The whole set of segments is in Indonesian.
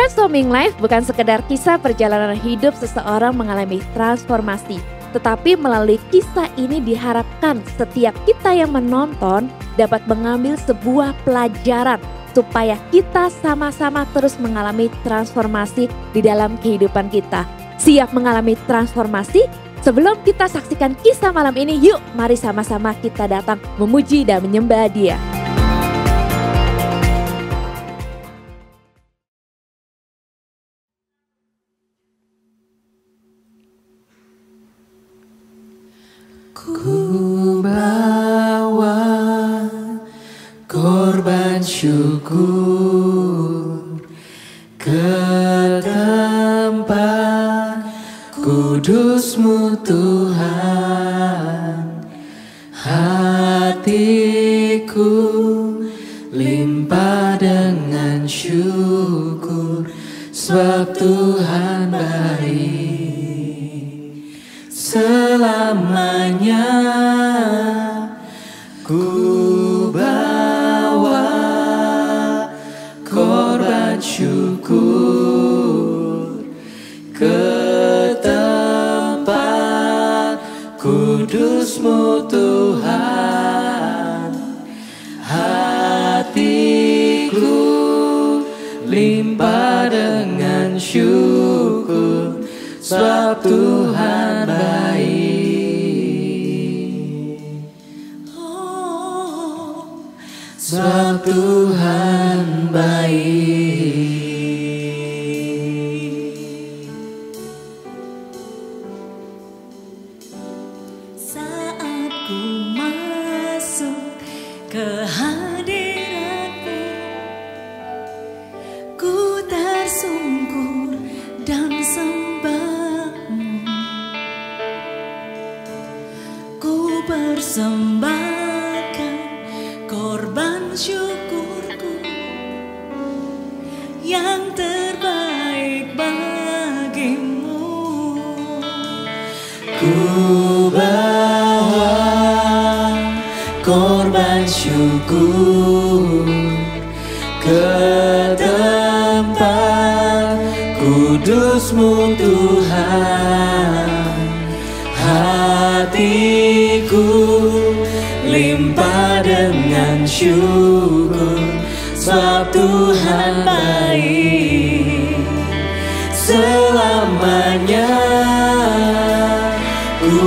Transforming Life bukan sekedar kisah perjalanan hidup seseorang mengalami transformasi, tetapi melalui kisah ini diharapkan setiap kita yang menonton dapat mengambil sebuah pelajaran supaya kita sama-sama terus mengalami transformasi di dalam kehidupan kita. Siap mengalami transformasi? Sebelum kita saksikan kisah malam ini, yuk mari sama-sama kita datang memuji dan menyembah Dia. Ku bawa korban syukur ke tempat kudus-Mu Tuhan. Hatiku limpah dengan syukur, sebab Tuhan baik. Selamanya ku bawa korban syukur ke tempat kudus-Mu Tuhan. Hatiku limpah dengan syukur, sebab Tuhan baik. Sebab Tuhan baik. Saat ku masuk ke hadirat-Mu, ku tersungkur dan sembah-Mu. Ku persembahkan korban syukurku yang terbaik bagi-Mu. Ku bawa korban syukur ke tempat kudus-Mu Tuhan. Hatiku limpah dengan syukur, sebab Tuhan baik. Selamanya ku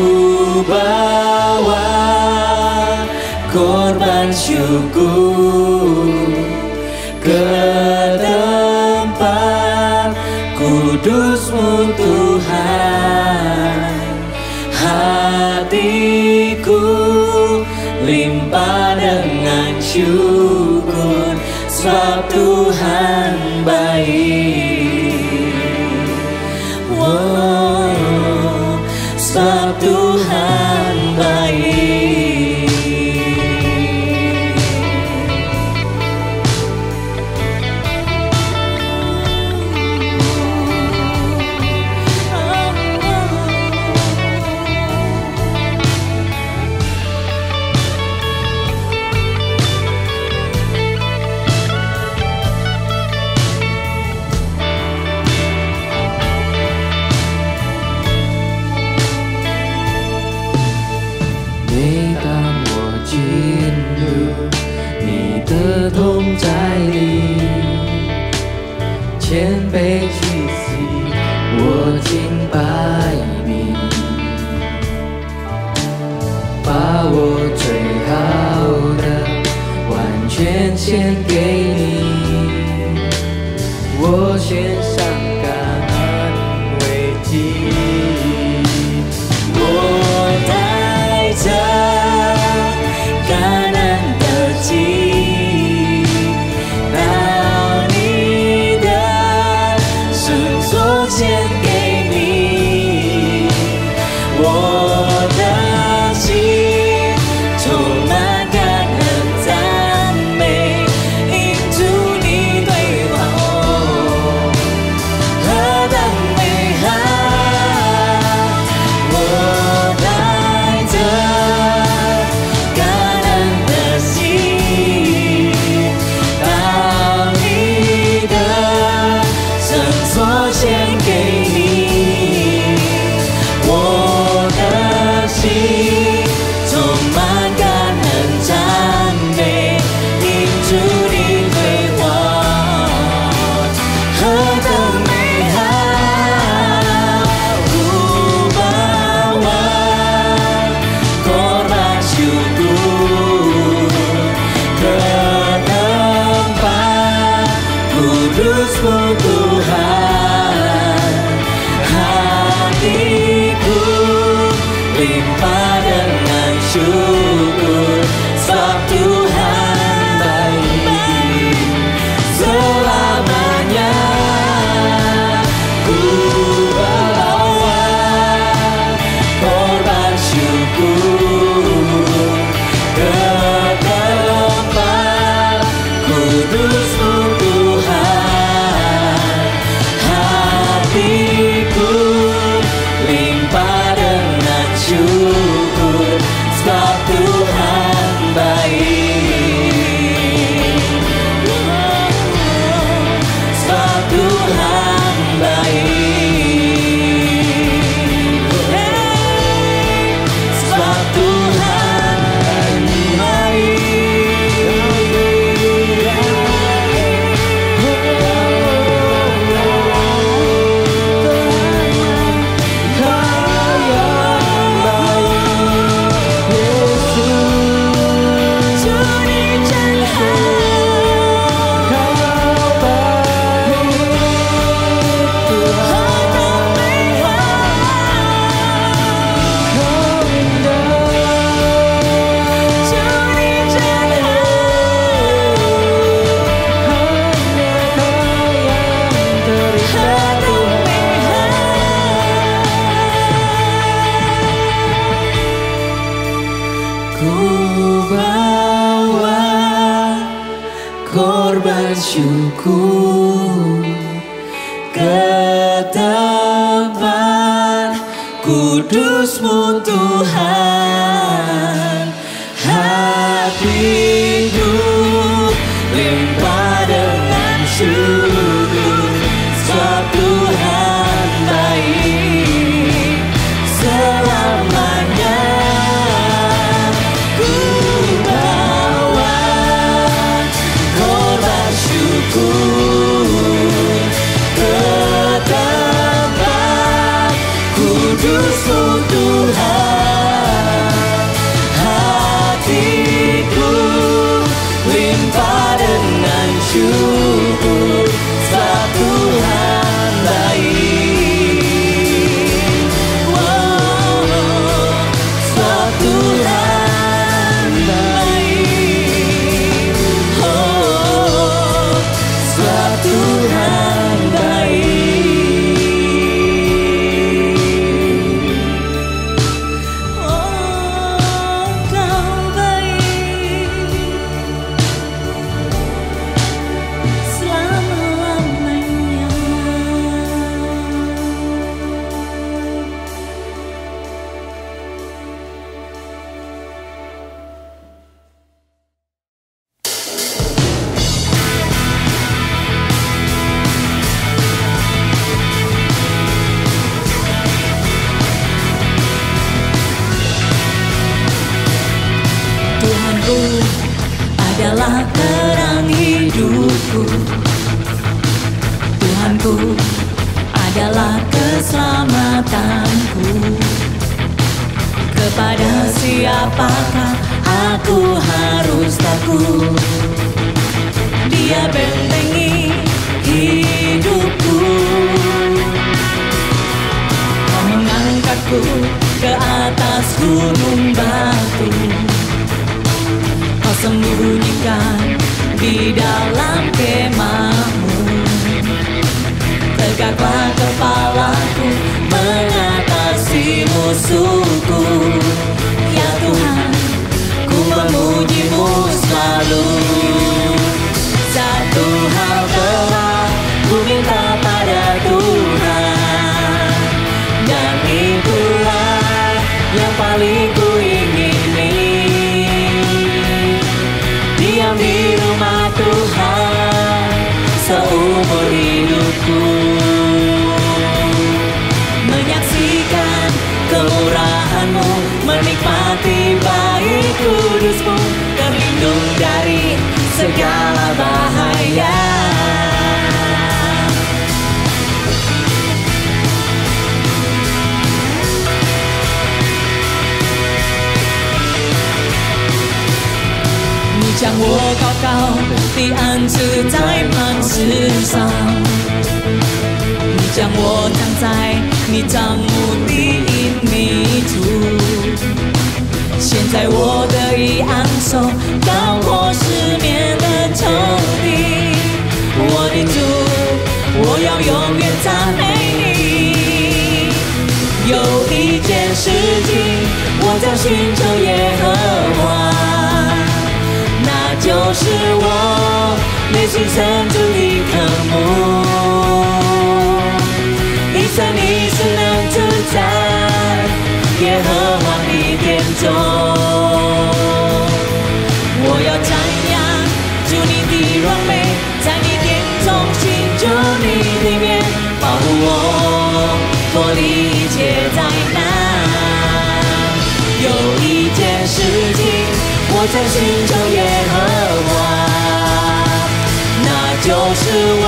bawa korban syukur ke tempat kudus-Mu Tuhan. Hatiku limpah dengan syukur, sebab Tuhan baik. Oh, sebab Tuhan baik. Into kudus-Mu Tuhan. Hatiku limpah dengan syukur, sebab Tuhan baik selamanya. Ku bawa korban syukur ke tempat kudus-Mu Tuhan. Hatiku limpah dengan syukur, sebab Tuhan baik. Sebab Tuhan baik. Sebab Tuhan korban syukur ke tempat kudus-Mu Tuhan. Hatiku limpah dengan syukur, sebab Tuhan baik selamanya. Ku bawa korban syukur ke tempat kudus-Mu Tuhan. Hatiku limpah dengan syukur, sebab Tuhan baik. Sebab Tuhan baik. Sebab Tuhan baik. Kau baik selama-lamanya. Tuhanku adalah terang hidupku. Tuhanku adalah keselamatanku. Kepada siapakah aku harus takut? Dia bentengi hidupku. Kau mengangkatku ke atas gunung batu. Kau sembunyikan di dalam kemah-Mu. Tegaklah kepalaku mengatasi musuhku. Ya Tuhan, ku memuji-Mu selalu. Satu hal telah ku minta pada Tuhan, dan itulah yang paling ku ingini. Diam di rumah Tuhan seumur hidupku, menyaksikan kemurahan-Mu, menikmati baik kudus-Mu, terlindung dari segala bahaya. Ni 将我高高彼岸是在磐石上，你将我藏在你帐幕第一密处。现在我得以昂首，高过失眠的仇敌。我的主，我要永远赞美你。有一件事情，我将寻求耶和华，那就是我内心深处的渴慕。一生一世能住在耶和华的殿中。我要瞻仰主你的荣美，在你殿中寻求你里面，保护我脱离一切灾难。有一件事情，我在寻求耶和华，那就是我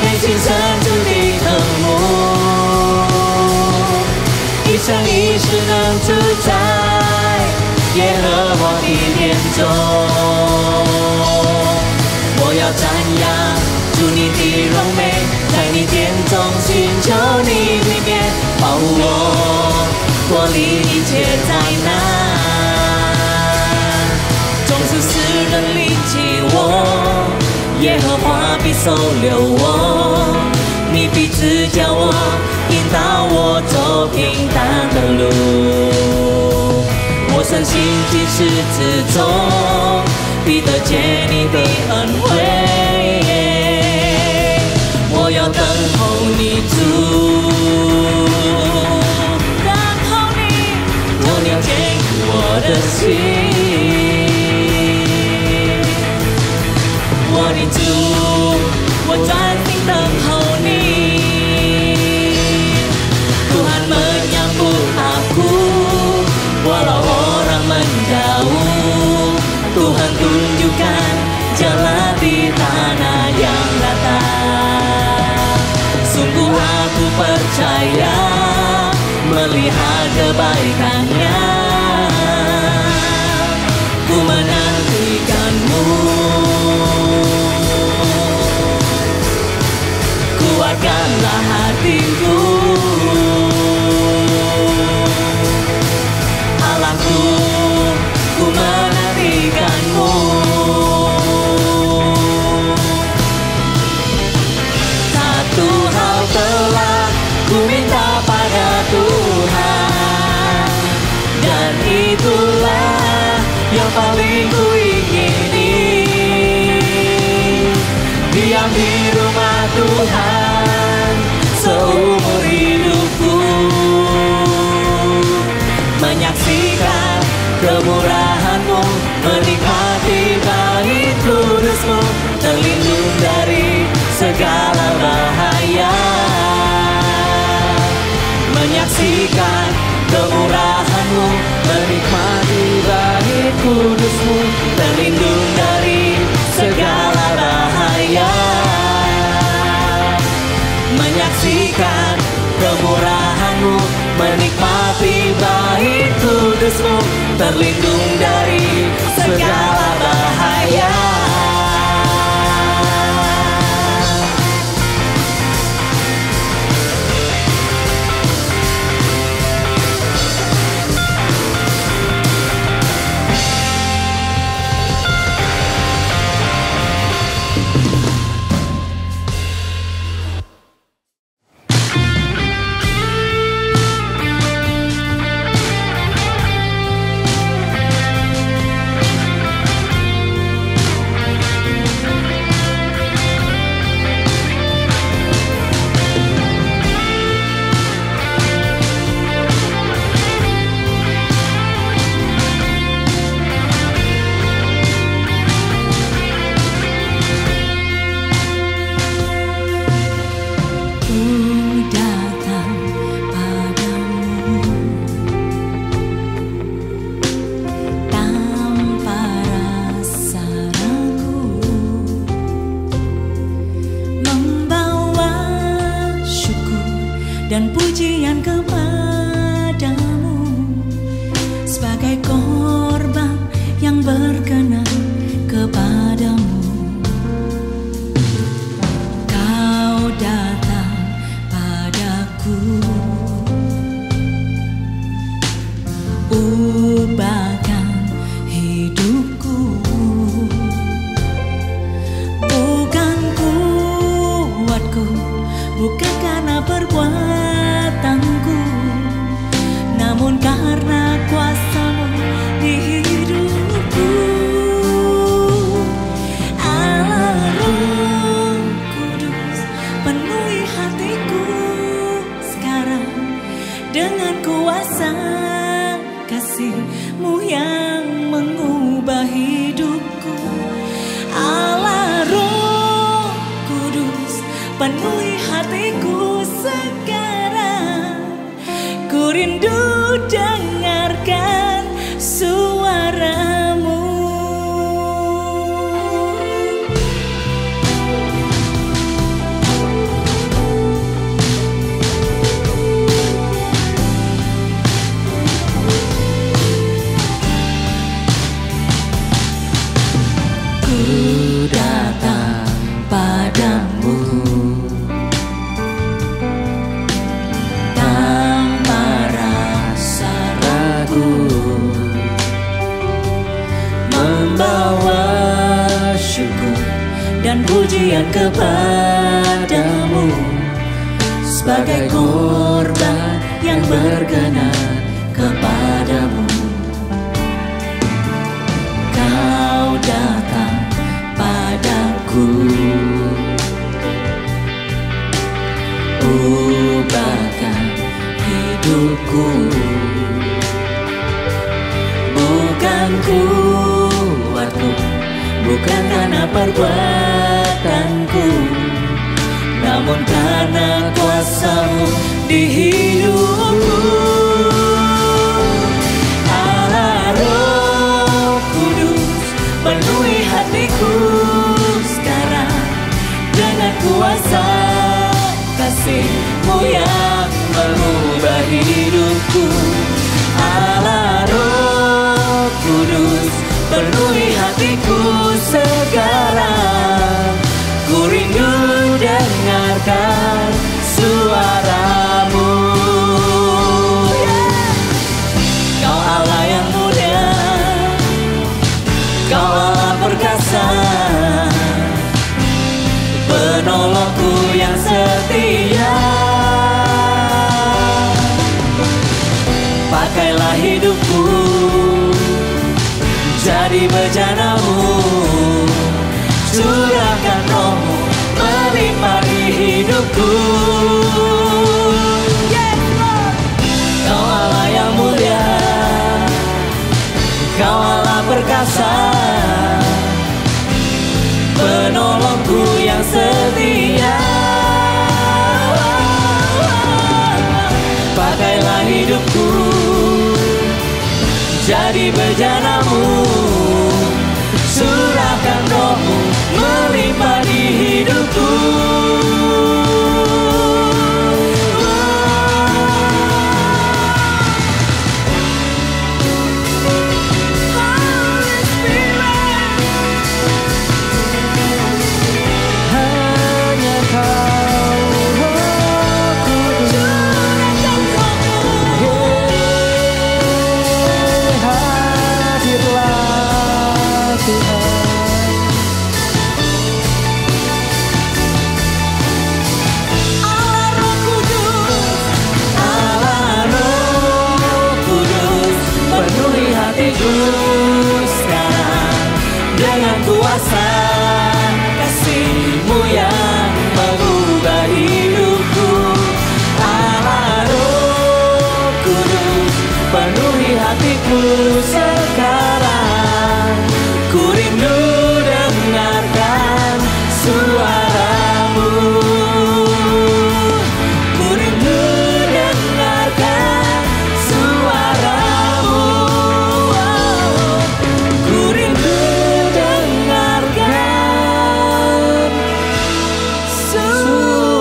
内心深处的渴慕。一生一世能住在耶和华的殿中。我要瞻仰主你的荣美，在你殿中寻求你里面，保护我脱离一切灾难。纵使世人离弃我，耶和华必收留我，你必指教我，引导我走平坦的路。我身心进十字中，必得见你的恩惠。我要等候你主，等候你，我要坚固我的心。我的主，我专心等候你。Tuhan menyambut aku walau orang menjauh. Tuhan tunjukkan jalan di tanah yang datar. Sungguh aku percaya melihat kebaikannya. Ku menantikanmu. Kuatkanlah hatiku, Allahku, ku menantikanmu. Satu hal telah ku minta pada Tuhan, dan itulah yang paling ku ingini. Diam di rumah Tuhan seumur hidupku, menyaksikan kemurahan-Mu, menikmati bait kudus-Mu, terlindung dari segala bahaya. Menyaksikan kemurahan-Mu, menikmati bait kudus-Mu, terlindung dari segala bahaya. Menyaksikan kemurahan-Mu, menikmati bait kudus-Mu, terlindung dari segala bahaya. Dan pujian kepadamu sebagai korban yang berkenan kepadamu. penuhi hatiku sekarang. Ku rindu dengarkan suaramu. Ku datang padamu tanpa rasa ragu, membawa syukur dan pujian kepadamu sebagai korban yang berkenan kepadamu. Kau datang padaku, ubahkan hidupku. Bukan kuatku, bukan karena perbuatanku, namun karena kuasa-Mu di hidupku. Allah Roh Kudus, penuhi hatiku sekarang dengan kuasa kasih-Mu yang mengubah hidupku. Allah Roh Kudus, penuhi hatiku sekarang. Ku rindu dengarkan suara-Mu. Kau Allah yang mulia, Kau Allah perkasa, penolongku yang setia. Pakailah hidupku jadi bejana-Mu, curahkan Roh-Mu melimpah di hidupku. Kau Allah yang mulia, Kau Allah perkasa, penolongku yang setia. Pakailah hidupku jadi bejana-Mu, curahkan Roh-Mu melimpah di hidupku. Hanya Kau Roh Kudus, hadirlah Tuhan. Allah Roh Kudus, penuhi hatiku sekarang dengan kuasa kasih-Mu yang mengubah hidupku. Allah Roh Kudus, penuhi hatiku sekarang. Ku rindu dengarkan suara-Mu. Ku rindu dengarkan suara-Mu. Ku rindu dengarkan suara-Mu.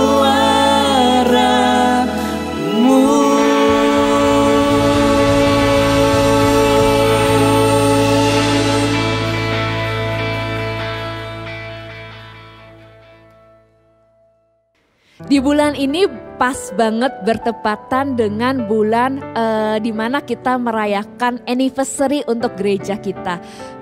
Di bulan ini pas banget bertepatan dengan bulan di mana kita merayakan anniversary untuk gereja kita.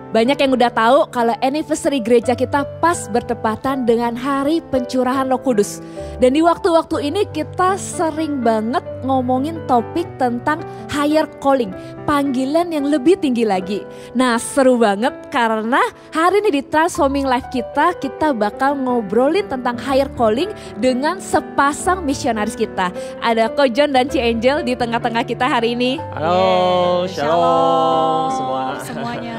Banyak yang udah tahu kalau anniversary gereja kita pas bertepatan dengan hari pencurahan Roh Kudus. Dan di waktu-waktu ini kita sering banget ngomongin topik tentang higher calling, panggilan yang lebih tinggi lagi. Nah, seru banget karena hari ini di Transforming Life kita bakal ngobrolin tentang higher calling dengan sepasang misionaris kita. Ada Ko John dan Ci Angel di tengah-tengah kita hari ini. Halo, shalom semua. semuanya.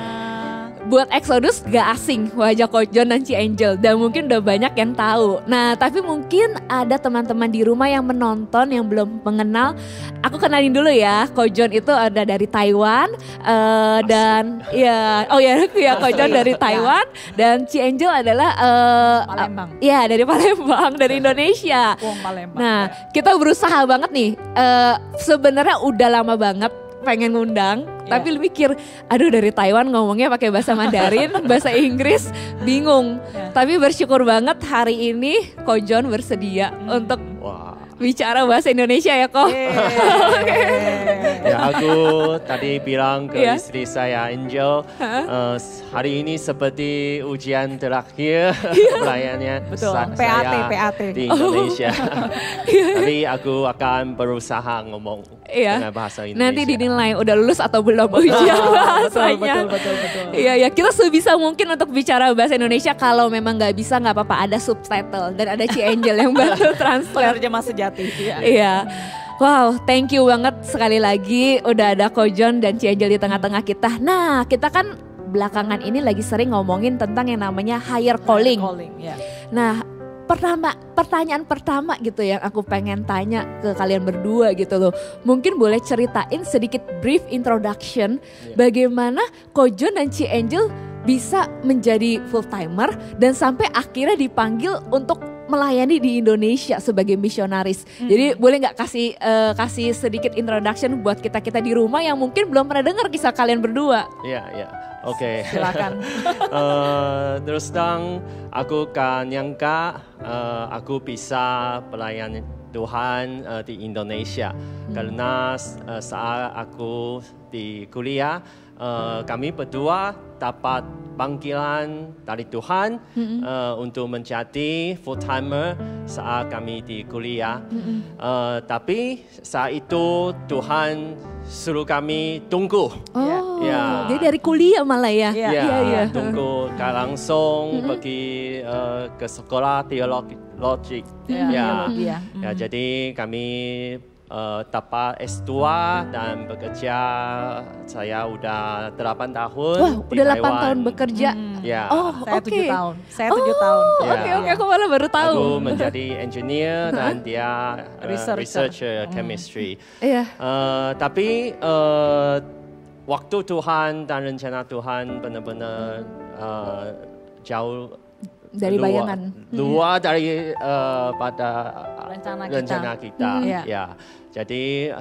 buat Exodus gak asing wajah Coach John dan Ci Angel, dan mungkin udah banyak yang tahu. Nah, tapi mungkin ada teman-teman di rumah yang menonton yang belum mengenal. Aku kenalin dulu ya, Coach John itu ada dari Taiwan, dan Coach John dari Taiwan, dan Ci Angel adalah Palembang. Iya, dari Palembang, dari Indonesia. Wong Palembang. Nah, kita berusaha banget nih. Sebenarnya udah lama banget pengen ngundang, tapi lu mikir, aduh dari Taiwan ngomongnya pakai bahasa Mandarin, bahasa Inggris, bingung. Tapi bersyukur banget hari ini Ko John bersedia untuk bicara bahasa Indonesia ya Ko. Ya, aku tadi bilang ke istri saya Angel, hari ini seperti ujian terakhir pelayannya PAT di Indonesia. Tapi aku akan berusaha ngomong dengan bahasa Indonesia. Nanti dinilai udah lulus atau belum ujian bahasanya. Betul. Iya, kita sebisa mungkin untuk bicara bahasa Indonesia. Kalau memang nggak bisa nggak apa-apa, ada subtitle dan ada Ci Angel yang bantu translate. Penerjemah sejati. Iya. Wow, thank you banget sekali lagi udah ada Ko John dan Ci Angel di tengah-tengah kita. Nah, kita kan belakangan ini lagi sering ngomongin tentang yang namanya higher calling. Nah, pertanyaan pertama gitu yang aku pengen tanya ke kalian berdua gitu loh. Mungkin boleh ceritain sedikit brief introduction bagaimana Ko John dan Ci Angel bisa menjadi full timer dan sampai akhirnya dipanggil untuk melayani di Indonesia sebagai misionaris. Jadi boleh nggak kasih sedikit introduction buat kita di rumah yang mungkin belum pernah dengar kisah kalian berdua? Iya. Oke. Silakan. Terus terang aku kan nyangka aku bisa pelayan Tuhan di Indonesia karena saat aku di kuliah kami berdua dapat panggilan dari Tuhan untuk menjadi full timer saat kami di kuliah. Tapi saat itu Tuhan suruh kami tunggu. Jadi dari kuliah malah ya? Iya. Tunggu langsung pergi ke sekolah teologi. Jadi kami dapat S2 dan bekerja, saya udah 8 tahun di udah 8 Taiwan. tahun bekerja. Saya 7 tahun. Saya 7 tahun. Oke, aku malah baru tahu. Aku menjadi engineer dan dia researcher chemistry. Tapi waktu Tuhan dan rencana Tuhan benar-benar jauh dari bayangan, luar dari pada rencana kita. Jadi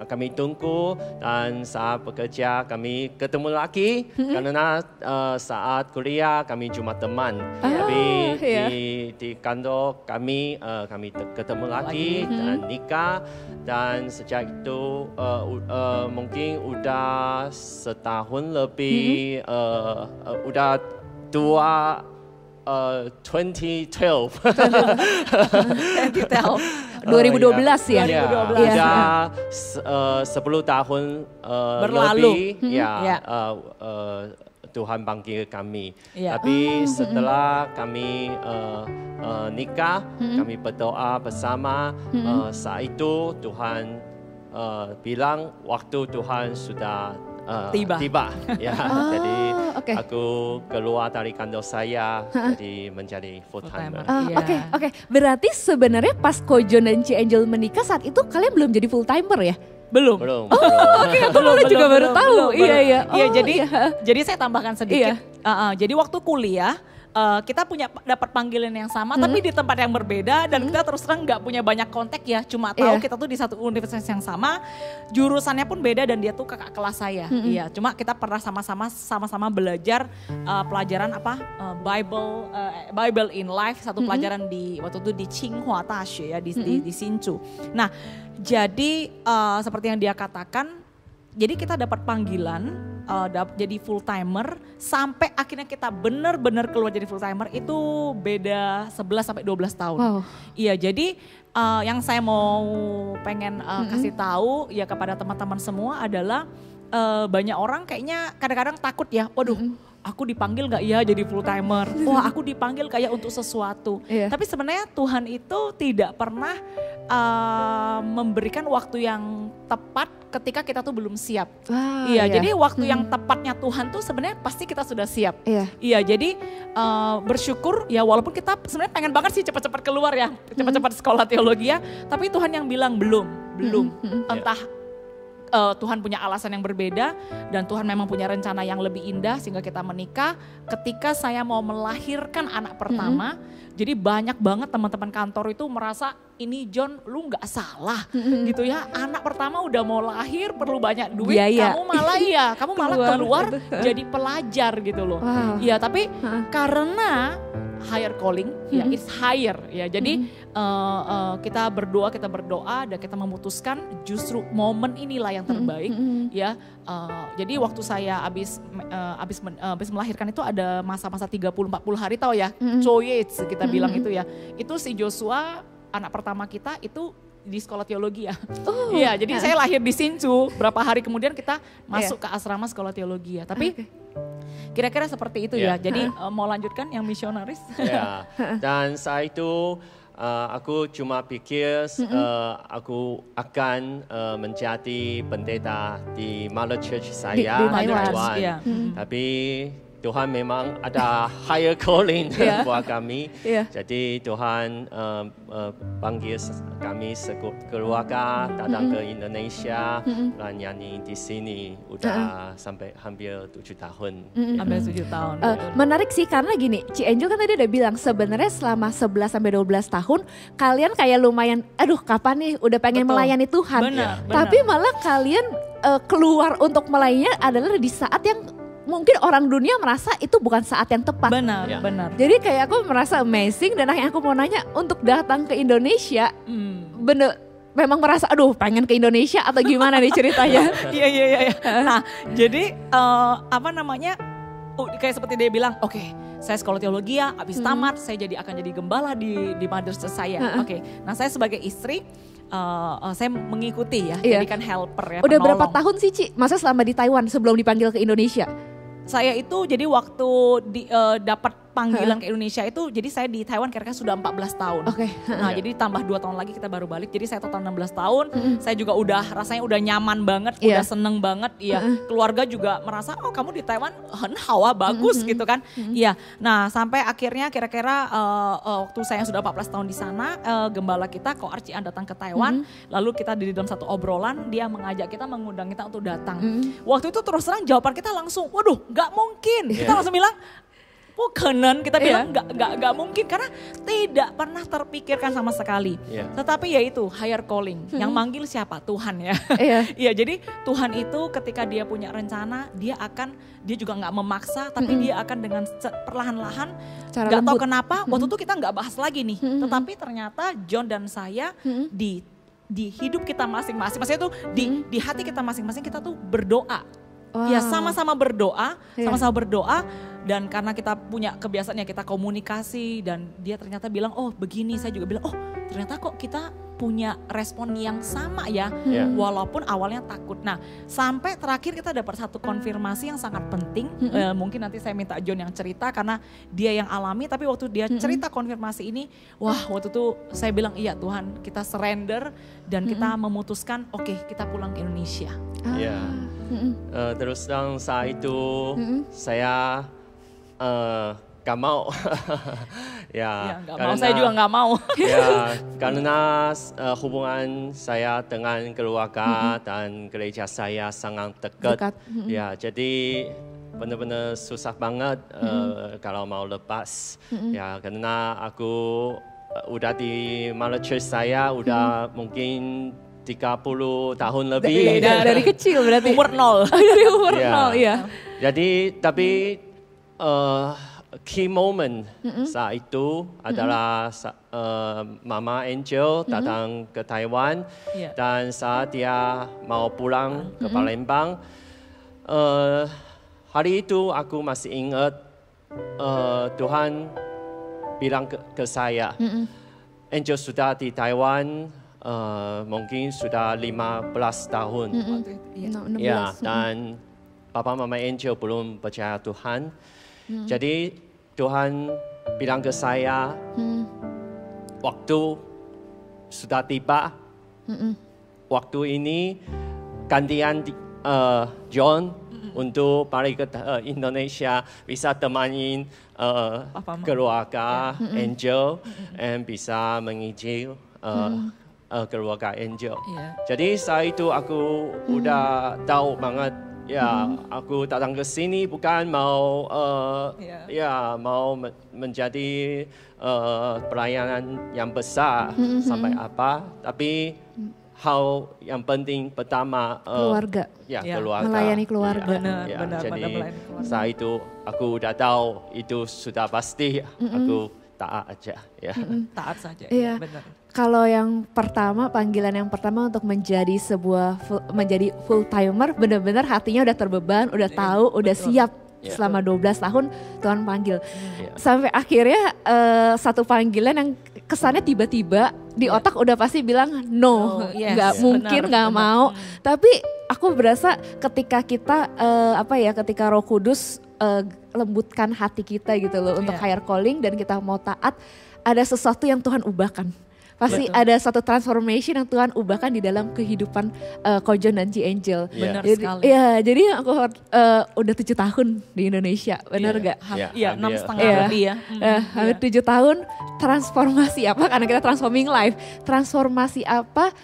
kami tunggu dan saat bekerja kami ketemu lagi karena saat kuliah kami cuma teman. Tapi di kantor kami ketemu lagi dan nikah, dan sejak itu mungkin udah setahun lebih, udah 2012. 2012 ya? Udah 10 tahun berlalu. Lebih, Tuhan panggil kami. Tapi setelah kami nikah, kami berdoa bersama, saat itu Tuhan bilang waktu Tuhan sudah tiba. Jadi aku keluar dari kantor saya, jadi menjadi full timer. Oke. Berarti sebenarnya pas Ko John dan Ci Angel menikah saat itu kalian belum jadi full timer ya? Belum. Aku malah juga baru tahu. Iya. Jadi saya tambahkan sedikit. Jadi waktu kuliah kita dapat panggilan yang sama, tapi di tempat yang berbeda, dan kita terus terang nggak punya banyak kontak ya, cuma tahu kita tuh di satu universitas yang sama, jurusannya pun beda dan dia tuh kakak kelas saya. Iya, cuma kita pernah sama-sama belajar pelajaran Bible in Life, satu pelajaran waktu itu di Tsinghua Dashi ya, di Hsinchu. Nah, jadi seperti yang dia katakan, jadi kita dapat panggilan jadi full timer sampai akhirnya kita benar-benar keluar jadi full timer itu beda 11 sampai 12 tahun. Wow. Iya, jadi yang saya mau pengen kasih tahu ya kepada teman-teman semua adalah banyak orang kayaknya kadang-kadang takut ya, waduh aku dipanggil gak ya jadi full timer? Wah aku dipanggil kayak untuk sesuatu. Tapi sebenarnya Tuhan itu tidak pernah memberikan waktu yang tepat ketika kita tuh belum siap. Jadi waktu yang tepatnya Tuhan tuh sebenarnya pasti kita sudah siap. Jadi bersyukur ya walaupun kita sebenarnya pengen banget sih cepat-cepat keluar ya, cepat-cepat sekolah teologi ya, tapi Tuhan yang bilang belum. Entah Tuhan punya alasan yang berbeda dan Tuhan memang punya rencana yang lebih indah sehingga kita menikah. Ketika saya mau melahirkan anak pertama, jadi banyak banget teman-teman kantor itu merasa ini John lu nggak salah gitu ya, anak pertama udah mau lahir perlu banyak duit, kamu malah keluar jadi pelajar gitu loh. Iya tapi karena higher calling, ya it's higher ya. Jadi kita berdoa dan kita memutuskan justru momen inilah yang terbaik ya. Jadi waktu saya habis melahirkan itu ada masa-masa 30-40 hari tahu ya, Choyets kita bilang itu ya. Itu si Joshua anak pertama kita itu di sekolah teologi ya. Iya, jadi saya lahir di Sinchu, berapa hari kemudian kita masuk ke asrama sekolah teologi ya. Tapi kira-kira seperti itu ya. Jadi mau lanjutkan yang misionaris? Ya. Dan saat itu aku cuma pikir aku akan menjadi pendeta di Mother Church saya di Taiwan. Tapi Tuhan memang ada higher calling buat kami. Jadi Tuhan panggil kami keluarga datang ke Indonesia dan nyanyi di sini udah sampai hampir 7 tahun. Hampir 7 tahun. Menarik sih karena gini, Ci Angel kan tadi udah bilang sebenarnya selama 11-12 tahun kalian kayak lumayan, aduh kapan nih udah pengen melayani Tuhan. Tapi malah kalian keluar untuk melayaninya adalah di saat yang mungkin orang dunia merasa itu bukan saat yang tepat. Benar. Jadi kayak aku merasa amazing dan akhirnya aku mau nanya untuk datang ke Indonesia, bener memang merasa aduh pengen ke Indonesia atau gimana nih ceritanya? Iya. Nah jadi kayak seperti dia bilang, oke, saya sekolah teologi ya, habis tamat saya akan jadi gembala di Mother Church saya. Nah saya sebagai istri saya mengikuti ya, jadikan helper ya. Udah penolong. Berapa tahun sih Ci? Masa selama di Taiwan sebelum dipanggil ke Indonesia? Saya itu jadi waktu dapat panggilan ke Indonesia itu, jadi saya di Taiwan kira-kira sudah 14 tahun. Nah jadi tambah 2 tahun lagi kita baru balik, jadi saya total 16 tahun. Saya juga rasanya udah nyaman banget, udah seneng banget. Keluarga juga merasa, oh kamu di Taiwan hawa bagus gitu kan. Nah sampai akhirnya kira-kira waktu saya sudah 14 tahun di sana, gembala kita Ko Archian datang ke Taiwan. Lalu kita di dalam satu obrolan, dia mengundang kita untuk datang. Waktu itu terus terang jawaban kita langsung, waduh gak mungkin. Kita langsung bilang, kita bilang nggak mungkin karena tidak pernah terpikirkan sama sekali. Tetapi ya itu higher calling, yang manggil siapa? Tuhan ya. Iya, jadi Tuhan itu ketika dia punya rencana, dia juga nggak memaksa, tapi dia akan dengan perlahan-lahan. Nggak tahu kenapa waktu itu kita nggak bahas lagi nih, tetapi ternyata John dan saya di hidup kita masing-masing, maksudnya itu di hati kita masing-masing kita tuh berdoa. Ya sama-sama berdoa, dan karena kita punya kebiasaannya kita komunikasi dan dia ternyata bilang oh begini, saya juga bilang oh ternyata kok kita punya respon yang sama ya, walaupun awalnya takut. Nah sampai terakhir kita dapat satu konfirmasi yang sangat penting, mungkin nanti saya minta John yang cerita karena dia yang alami, tapi waktu dia cerita konfirmasi ini, wah waktu itu saya bilang iya Tuhan kita surrender dan kita memutuskan oke, kita pulang ke Indonesia. Terus saat itu saya gak mau. Gak mau, saya juga gak mau. Karena hubungan saya dengan keluarga dan gereja saya sangat dekat. Jadi benar-benar susah banget kalau mau lepas. Karena aku udah di Mother Church saya udah mungkin 30 tahun lebih. Dari kecil berarti? Umur 0. Dari umur 0, Jadi tapi key moment saat itu adalah Mama Angel datang ke Taiwan dan saat dia mau pulang ke Palembang, hari itu aku masih ingat Tuhan bilang ke saya, Angel sudah di Taiwan mungkin sudah 15 tahun. Dan Papa Mama Angel belum percaya Tuhan. Jadi Tuhan bilang ke saya, waktu sudah tiba. Waktu ini gantian John untuk balik ke Indonesia, bisa temanin keluarga Angel, dan bisa menginjil keluarga Angel. Jadi saat itu aku udah tahu banget, ya aku datang ke sini bukan mau mau menjadi pelayanan yang besar sampai apa, tapi hal yang penting pertama keluarga. Keluarga. Melayani keluarga. Benar, jadi melayani keluarga. saat itu aku udah tahu itu sudah pasti, aku taat aja. Taat saja. Iya. Benar. Kalau yang pertama, panggilan yang pertama untuk menjadi menjadi full timer, benar-benar hatinya udah terbeban, udah tahu, udah siap. Selama 12 tahun Tuhan panggil. Sampai akhirnya satu panggilan yang kesannya tiba-tiba di otak udah pasti bilang no, nggak mungkin, nggak mau. Tapi aku berasa ketika kita ketika Roh Kudus lembutkan hati kita gitu loh untuk higher calling dan kita mau taat, ada sesuatu yang Tuhan ubahkan. Pasti ada satu transformation yang Tuhan ubahkan di dalam kehidupan Kojon dan Ci Angel. Benar jadi, sekali. Ya, jadi aku udah 7 tahun di Indonesia, benar gak? Iya, 6,5 lebih ya. Hampir 7 tahun, transformasi apa? Karena kita transforming life. Transformasi apa?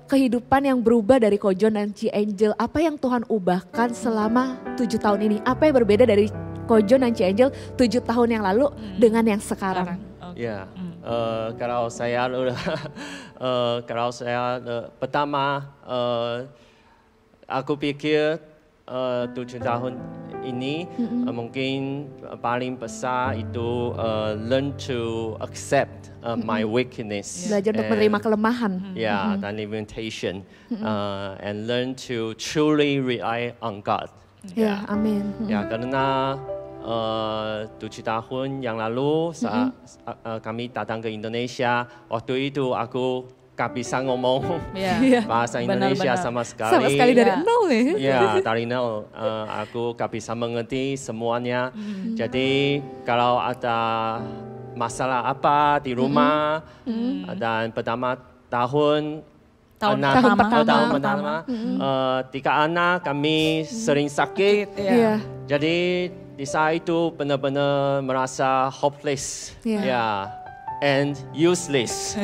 Kehidupan yang berubah dari Kojon dan Ci Angel. Apa yang Tuhan ubahkan selama 7 tahun ini? Apa yang berbeda dari Kojon dan Ci Angel 7 tahun yang lalu dengan yang sekarang? Kalau saya pertama aku pikir 7 tahun ini mungkin paling besar itu learn to accept my weakness. Belajar untuk menerima kelemahan. Dan limitation, and learn to truly rely on God. Amin. Karena 7 tahun yang lalu saat kami datang ke Indonesia, waktu itu aku gak bisa ngomong bahasa Indonesia sama sekali. Sama sekali dari nol dari nol. Aku gak bisa mengerti semuanya. Jadi kalau ada masalah apa di rumah, dan pertama tahun pertama, 3 anak kami sering sakit. Jadi di saat itu benar-benar merasa hopeless, and useless,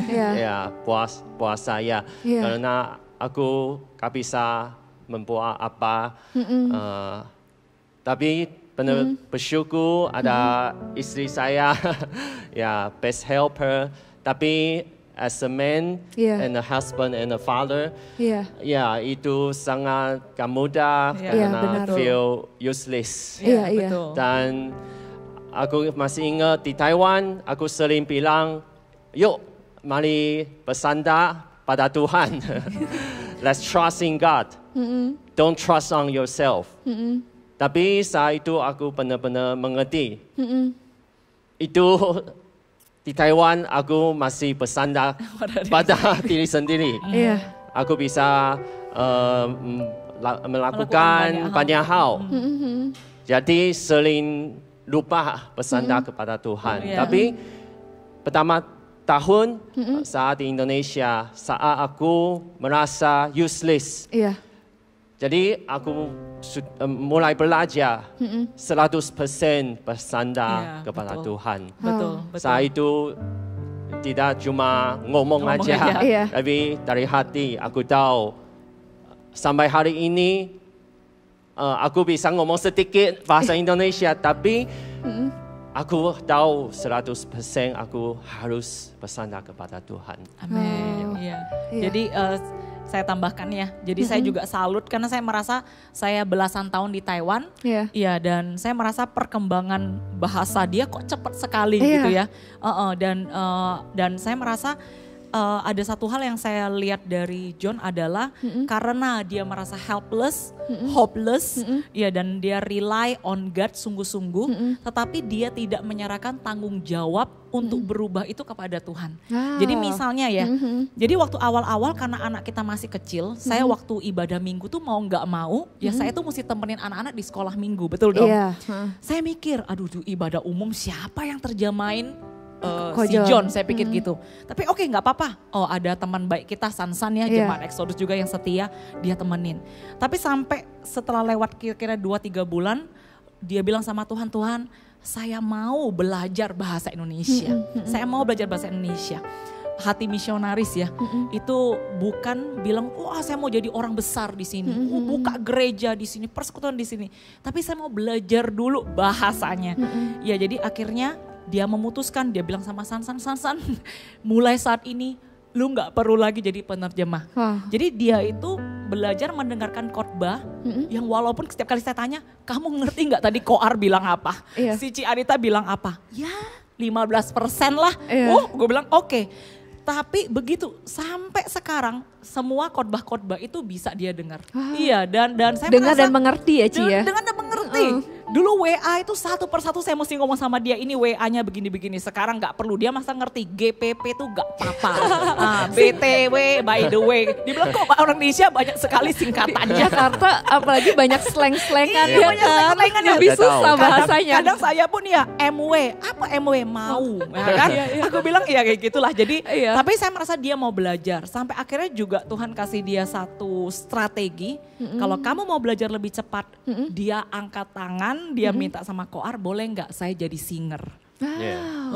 buat saya. Karena aku gak bisa membuat apa. Tapi benar bersyukur ada istri saya, best helper. Tapi as a man and a husband and a father, itu sangat gak mudah karena feel useless. Dan aku masih ingat di Taiwan, aku sering bilang, yuk mari bersandar pada Tuhan. Let's trust in God. Don't trust on yourself. Tapi saat itu aku benar-benar mengerti. Itu di Taiwan aku masih bersandar pada diri sendiri. Aku bisa melakukan banyak hal. Jadi sering lupa bersandar kepada Tuhan. Tapi pertama tahun saat di Indonesia, saat aku merasa useless. Jadi aku mulai belajar 100% bersandar kepada Tuhan. Betul. Saat itu tidak cuma ngomong aja. Tapi dari hati aku tahu sampai hari ini aku bisa ngomong sedikit bahasa Indonesia, tapi aku tahu 100% aku harus bersandar kepada Tuhan. Amin. Jadi saya tambahkan ya. Jadi saya juga salut karena saya merasa saya belasan tahun di Taiwan. Dan saya merasa perkembangan bahasa dia kok cepat sekali gitu ya. Dan saya merasa ada satu hal yang saya lihat dari John adalah karena dia merasa helpless, hopeless, ya, dan dia rely on God sungguh-sungguh, tetapi dia tidak menyerahkan tanggung jawab untuk berubah itu kepada Tuhan. Jadi misalnya ya, jadi waktu awal-awal karena anak kita masih kecil, saya waktu ibadah minggu tuh mau nggak mau, ya saya tuh mesti temenin anak-anak di sekolah minggu, betul dong? Saya mikir, aduh ibadah umum siapa yang terjemahin si John, saya pikir gitu. Tapi oke, nggak apa-apa. Oh, ada teman baik kita Sansan ya, jemaat Exodus juga yang setia, dia temenin. Tapi sampai setelah lewat kira-kira 2-3 bulan, dia bilang sama Tuhan, Tuhan, saya mau belajar bahasa Indonesia. Saya mau belajar bahasa Indonesia. Hati misionaris ya, itu bukan bilang, wah saya mau jadi orang besar di sini, buka gereja di sini, persekutuan di sini. Tapi saya mau belajar dulu bahasanya. Ya, jadi akhirnya dia memutuskan, dia bilang sama Sansan, mulai saat ini lu gak perlu lagi jadi penerjemah. Jadi dia itu belajar mendengarkan khotbah yang walaupun setiap kali saya tanya, kamu ngerti gak tadi Koar bilang apa? Si Ci Anita bilang apa? Ya 15% lah. Gue bilang oke. Tapi begitu sampai sekarang semua khotbah-khotbah itu bisa dia dengar. Iya, dan saya dengar merasa, dan mengerti ya Ci ya. Dengar dan mengerti. Dulu WA itu satu persatu saya mesti ngomong sama dia, ini WA-nya begini-begini. Sekarang gak perlu, dia masa ngerti GPP tuh gak apa-apa. BTW, by the way. Dia bilang kok orang Indonesia banyak sekali singkatannya. Jakarta apalagi banyak slang-slangan ya banyak kan. slang-slangan yang Lebih susah bahasanya. Kadang saya pun ya MW, apa MW mau, ya kan? Aku bilang ya kayak gitulah. Jadi tapi saya merasa dia mau belajar. Sampai akhirnya juga Tuhan kasih dia satu strategi. Kalau kamu mau belajar lebih cepat, dia angkat tangan, dia minta sama Koar, boleh nggak saya jadi singer?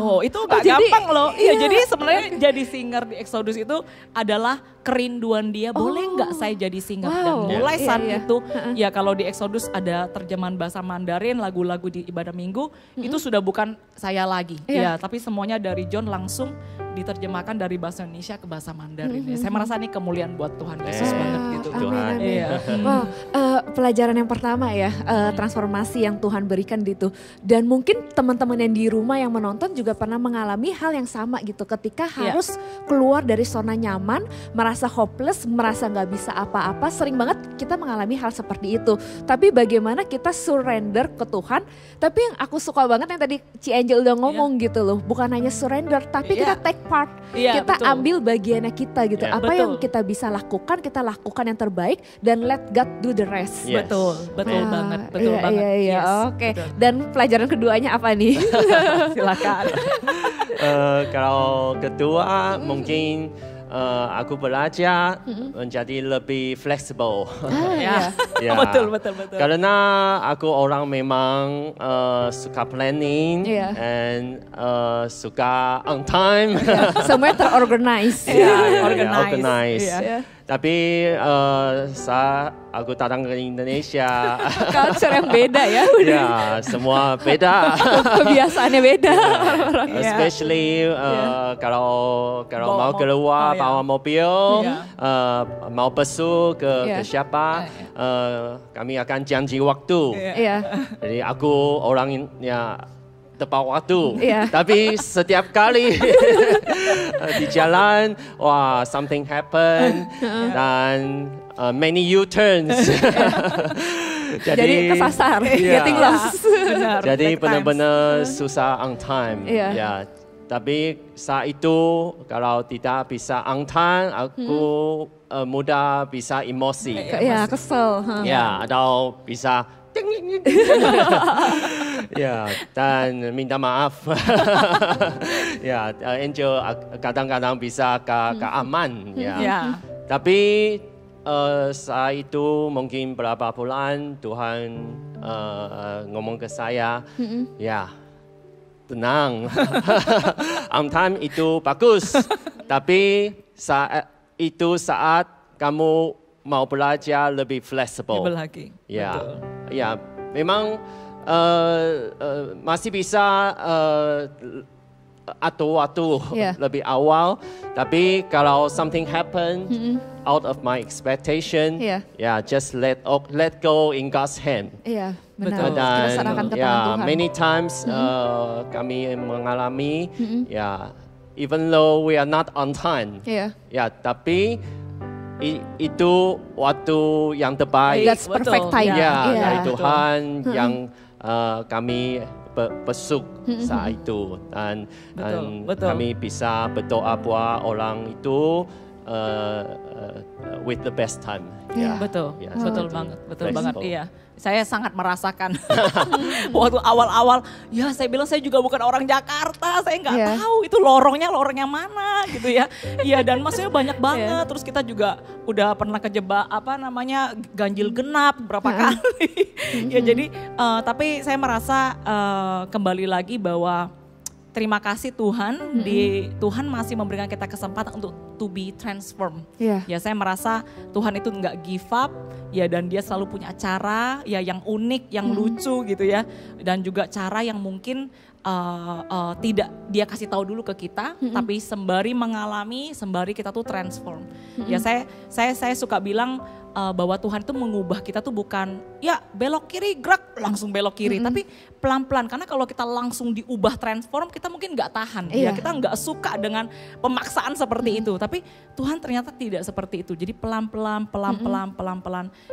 Oh itu gak gampang loh. Iya, jadi sebenarnya jadi singer di Exodus itu adalah kerinduan dia, boleh nggak saya jadi singer? Dan mulai saat itu, ya kalau di Exodus ada terjemahan bahasa Mandarin, lagu-lagu di ibadah minggu, itu sudah bukan saya lagi. Ya, tapi semuanya dari John langsung diterjemahkan dari bahasa Indonesia ke bahasa Mandarin. Saya merasa ini kemuliaan buat Tuhan Yesus banget gitu. Tuhan. Wow, pelajaran yang pertama ya, transformasi yang Tuhan berikan gitu. Dan mungkin teman-teman yang di rumah yang menonton juga pernah mengalami hal yang sama gitu. Ketika harus keluar dari zona nyaman, merasa hopeless, merasa gak bisa apa-apa. Sering banget kita mengalami hal seperti itu. Tapi bagaimana kita surrender ke Tuhan. Tapi yang aku suka banget yang tadi Ci Angel udah ngomong gitu loh. Bukan hanya surrender, tapi kita take part. Kita ambil bagiannya kita gitu. Apa yang kita bisa lakukan, kita lakukan yang terbaik. Dan let God do the rest. Betul banget. Betul banget. Oke. Dan pelajaran keduanya apa nih? Silakan. Kalau kedua mungkin aku belajar menjadi lebih fleksibel. Betul. Karena aku orang memang suka planning and suka on time. Semuanya terorganize. Organize. Tapi saat aku datang ke Indonesia, culture yang beda ya. Semua beda. Kebiasaannya beda. Especially kalau mau keluar bawa mobil, mau pesu ke siapa, kami akan janji waktu. Jadi aku orang tepat waktu, tapi setiap kali di jalan, something happen dan many U-turns. Jadi kesasar, getting lost. Jadi benar-benar susah on time. Tapi saat itu kalau tidak bisa on time, aku mudah bisa emosi. Kesel. Atau bisa dan minta maaf. Angel kadang-kadang bisa ke aman. Tapi saat itu mungkin berapa bulan Tuhan ngomong ke saya, tenang, on time itu bagus. Tapi saat kamu mau belajar lebih fleksibel. Memang masih bisa atur lebih awal. Tapi kalau something happen out of my expectation, just let go in God's hand. Benar. Dan many times kami mengalami even though we are not on time. Ya, tapi itu waktu yang terbaik. That's perfect time. Ya, dari Tuhan yang kami besuk saat itu dan kami bisa berdoa buat orang itu with the best time. Betul banget. Iya. Saya sangat merasakan waktu awal-awal, ya saya bilang saya juga bukan orang Jakarta, saya nggak tahu itu lorong yang mana gitu ya. Iya, dan maksudnya banyak banget. Terus kita juga udah pernah kejebak ganjil genap berapa kali. Ya jadi tapi saya merasa kembali lagi bahwa terima kasih Tuhan, Tuhan masih memberikan kita kesempatan untuk to be transformed. Ya saya merasa Tuhan itu nggak give up, ya dan dia selalu punya cara ya yang unik, yang lucu gitu ya. Dan juga cara yang mungkin tidak dia kasih tahu dulu ke kita, tapi sembari mengalami, sembari kita tuh transform. Ya saya suka bilang bahwa Tuhan itu mengubah kita tuh bukan ya belok kiri gerak langsung belok kiri, tapi pelan-pelan, karena kalau kita langsung diubah transform kita mungkin nggak tahan, ya kita nggak suka dengan pemaksaan seperti itu, tapi Tuhan ternyata tidak seperti itu. Jadi pelan-pelan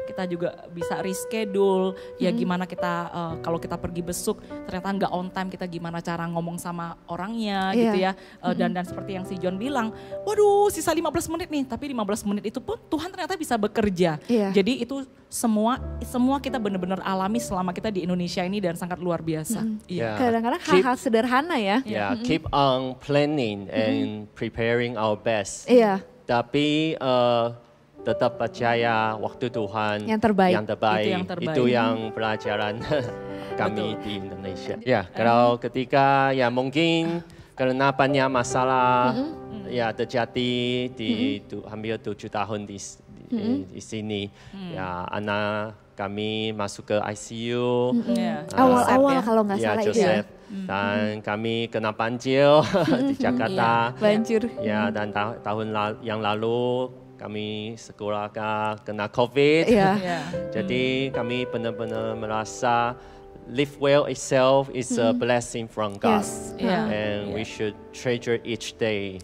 kita juga bisa reschedule, ya gimana kita kalau kita pergi besuk ternyata nggak on time, kita gimana cara ngomong sama orangnya gitu ya, dan seperti yang si John bilang, waduh sisa 15 menit nih, tapi 15 menit itu pun Tuhan ternyata bisa bekerja. Jadi itu semua kita benar-benar alami selama kita di Indonesia ini dan sangat luar biasa. Kadang-kadang hal-hal sederhana ya. Keep on planning and preparing our best. Tapi tetap percaya waktu Tuhan yang terbaik. Itu yang pelajaran kami di Indonesia. Ya, kalau ketika ya mungkin karena banyak masalah ya terjadi di hampir 7 tahun di sini, ya anak kami masuk ke ICU. Awal-awal kalau nggak salah Joseph. Dan kami kena banjir di Jakarta. Banjir. Ya, dan tahun yang lalu kami sekeluarga kena COVID. Jadi kami benar-benar merasa live well itself is a blessing from God. And we should treasure each day.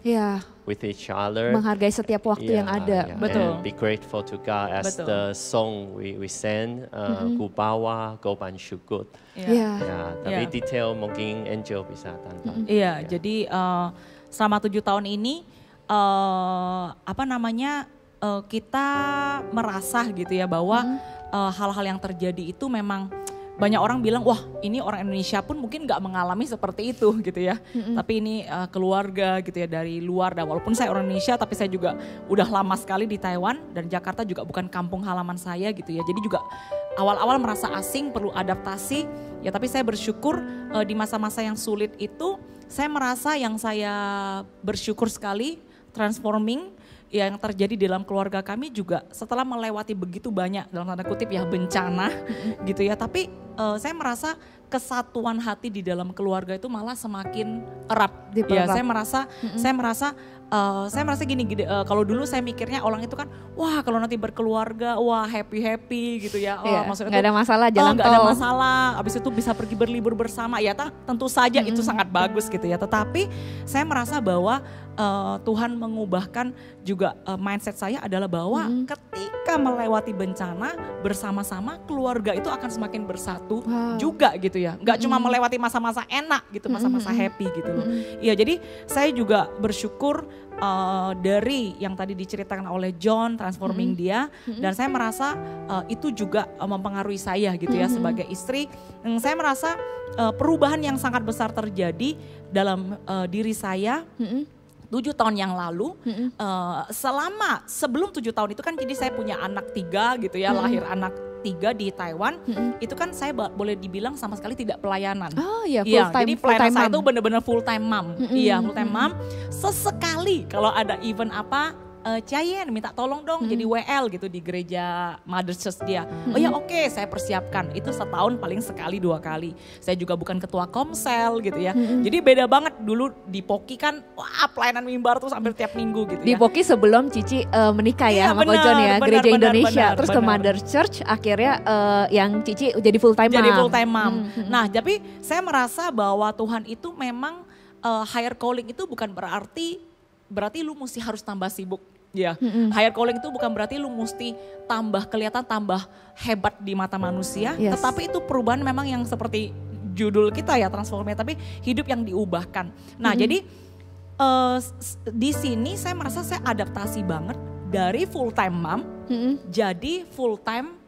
With each other, menghargai setiap waktu yang ada. And be grateful to God as the song we sing, Ku bawa kau bersyukur. Tapi detail mungkin Angel bisa tantang. Jadi selama 7 tahun ini kita merasa gitu ya bahwa hal-hal yang terjadi itu memang banyak orang bilang, wah ini orang Indonesia pun mungkin gak mengalami seperti itu gitu ya. Tapi ini keluarga gitu ya dari luar. Dan walaupun saya orang Indonesia tapi saya juga udah lama sekali di Taiwan. Dan Jakarta juga bukan kampung halaman saya gitu ya. Jadi juga awal-awal merasa asing, perlu adaptasi. Ya tapi saya bersyukur di masa-masa yang sulit itu saya merasa yang saya bersyukur sekali transforming yang terjadi dalam keluarga kami juga setelah melewati begitu banyak dalam tanda kutip ya bencana gitu ya, tapi saya merasa kesatuan hati di dalam keluarga itu malah semakin erat. Ya saya merasa gini, kalau dulu saya mikirnya orang itu kan wah kalau nanti berkeluarga wah happy gitu ya, maksudnya nggak ada masalah jalan tol, nggak ada masalah, abis itu bisa pergi berlibur bersama ya, tentu saja itu sangat bagus gitu ya, tetapi saya merasa bahwa Tuhan mengubahkan juga mindset saya adalah bahwa ketika melewati bencana bersama-sama keluarga itu akan semakin bersatu juga gitu ya, nggak cuma melewati masa-masa enak gitu, masa-masa happy gitu loh. Iya, jadi saya juga bersyukur dari yang tadi diceritakan oleh John transforming dia, dan saya merasa itu juga mempengaruhi saya gitu ya sebagai istri. Saya merasa perubahan yang sangat besar terjadi dalam diri saya. 7 tahun yang lalu, sebelum 7 tahun itu kan jadi saya punya anak 3 gitu ya, lahir anak 3 di Taiwan, itu kan saya boleh dibilang sama sekali tidak pelayanan. Jadi pelayanan saya itu benar-benar full time mom. Full time mom. Sesekali kalau ada event apa, Ciayen minta tolong dong jadi WL gitu di gereja Mother Church dia. Oh ya oke, saya persiapkan. Itu setahun paling sekali 2 kali. Saya juga bukan ketua komsel gitu ya. Jadi beda banget, dulu di Poki kan wah pelayanan mimbar tuh hampir tiap minggu gitu ya. Di Poki sebelum Cici menikah ya sama Ko John ya, gereja Indonesia. Terus ke Mother Church akhirnya yang Cici jadi full time mom. Nah tapi saya merasa bahwa Tuhan itu memang higher calling itu bukan berarti lu mesti harus tambah sibuk. Ya, higher calling itu bukan berarti lu mesti kelihatan tambah hebat di mata manusia. Tetapi itu perubahan memang yang seperti judul kita ya, transformasi, tapi hidup yang diubahkan. Nah jadi di sini saya merasa saya adaptasi banget dari full time mom jadi full time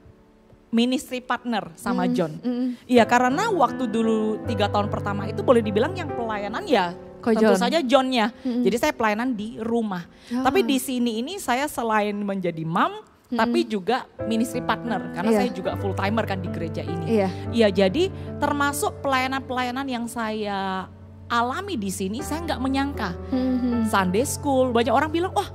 ministry partner sama John. Iya karena waktu dulu 3 tahun pertama itu boleh dibilang yang pelayanan ya tentu saja John-nya. Jadi saya pelayanan di rumah. Tapi di sini ini saya selain menjadi mom, tapi juga ministry partner. Karena saya juga full timer kan di gereja ini. Iya jadi termasuk pelayanan-pelayanan yang saya alami di sini saya nggak menyangka. Sunday school, banyak orang bilang wah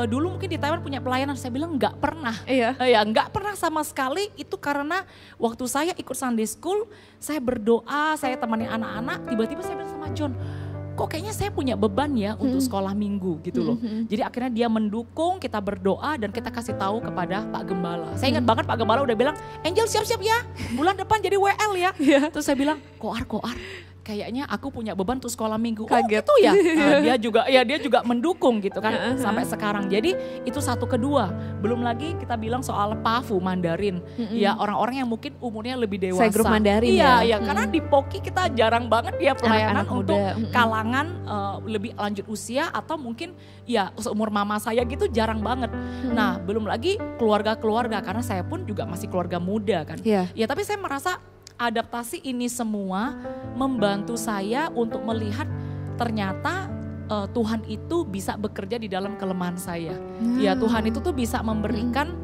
dulu mungkin di Taiwan punya pelayanan. Saya bilang nggak pernah. Ya nggak pernah sama sekali. Itu karena waktu saya ikut Sunday school, saya berdoa, saya temani anak-anak. Tiba-tiba saya bilang sama John, kok kayaknya saya punya beban ya untuk sekolah minggu gitu loh. Jadi akhirnya dia mendukung, kita berdoa dan kita kasih tahu kepada Pak Gembala. Saya ingat banget Pak Gembala udah bilang, Angel siap-siap ya, bulan depan jadi WL ya. Terus saya bilang, koar, kayaknya aku punya beban untuk sekolah minggu. Kaget. Oh gitu ya. Nah, dia juga mendukung gitu kan sampai sekarang. Jadi itu satu. Kedua, belum lagi kita bilang soal PAFU Mandarin. Ya orang-orang yang mungkin umurnya lebih dewasa. Saya grup Mandarin ya. Karena di POKI kita jarang banget ya pelayanan anak-anak untuk muda. kalangan lebih lanjut usia atau mungkin ya seumur mama saya gitu jarang banget. Nah belum lagi keluarga-keluarga karena saya pun juga masih keluarga muda kan. Ya tapi saya merasa adaptasi ini semua membantu saya untuk melihat ternyata Tuhan itu bisa bekerja di dalam kelemahan saya. Ya Tuhan itu tuh bisa memberikan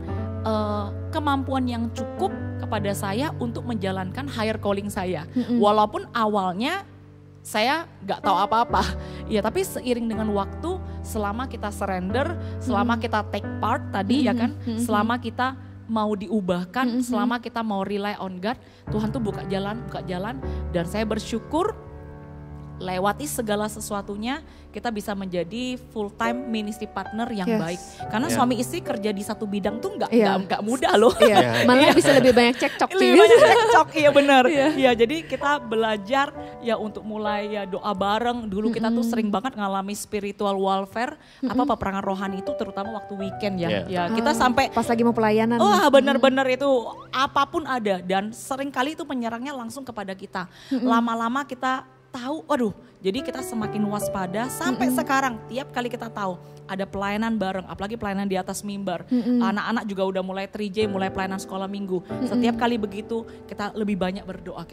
kemampuan yang cukup kepada saya untuk menjalankan higher calling saya. Walaupun awalnya saya nggak tahu apa-apa. Ya tapi seiring dengan waktu, selama kita surrender, selama kita take part tadi ya kan, selama kita mau diubahkan, selama kita mau rely on God, Tuhan tuh buka jalan, dan saya bersyukur lewati segala sesuatunya kita bisa menjadi full time ministry partner yang baik. Karena suami istri kerja di satu bidang tuh nggak mudah loh. Malah bisa lebih banyak cekcok. Lebih banyak cekcok, iya benar. Ya jadi kita belajar ya untuk mulai ya doa bareng. Dulu kita tuh sering banget ngalami spiritual warfare, peperangan rohani itu terutama waktu weekend ya. Ya kita sampai pas lagi mau pelayanan. Benar-benar itu apapun ada dan sering kali itu menyerangnya langsung kepada kita. Lama-lama kita tahu, jadi kita semakin waspada sampai sekarang tiap kali kita tahu ada pelayanan bareng, apalagi pelayanan di atas mimbar. Anak-anak juga udah mulai 3J, mulai pelayanan sekolah minggu. Setiap kali begitu kita lebih banyak berdoa,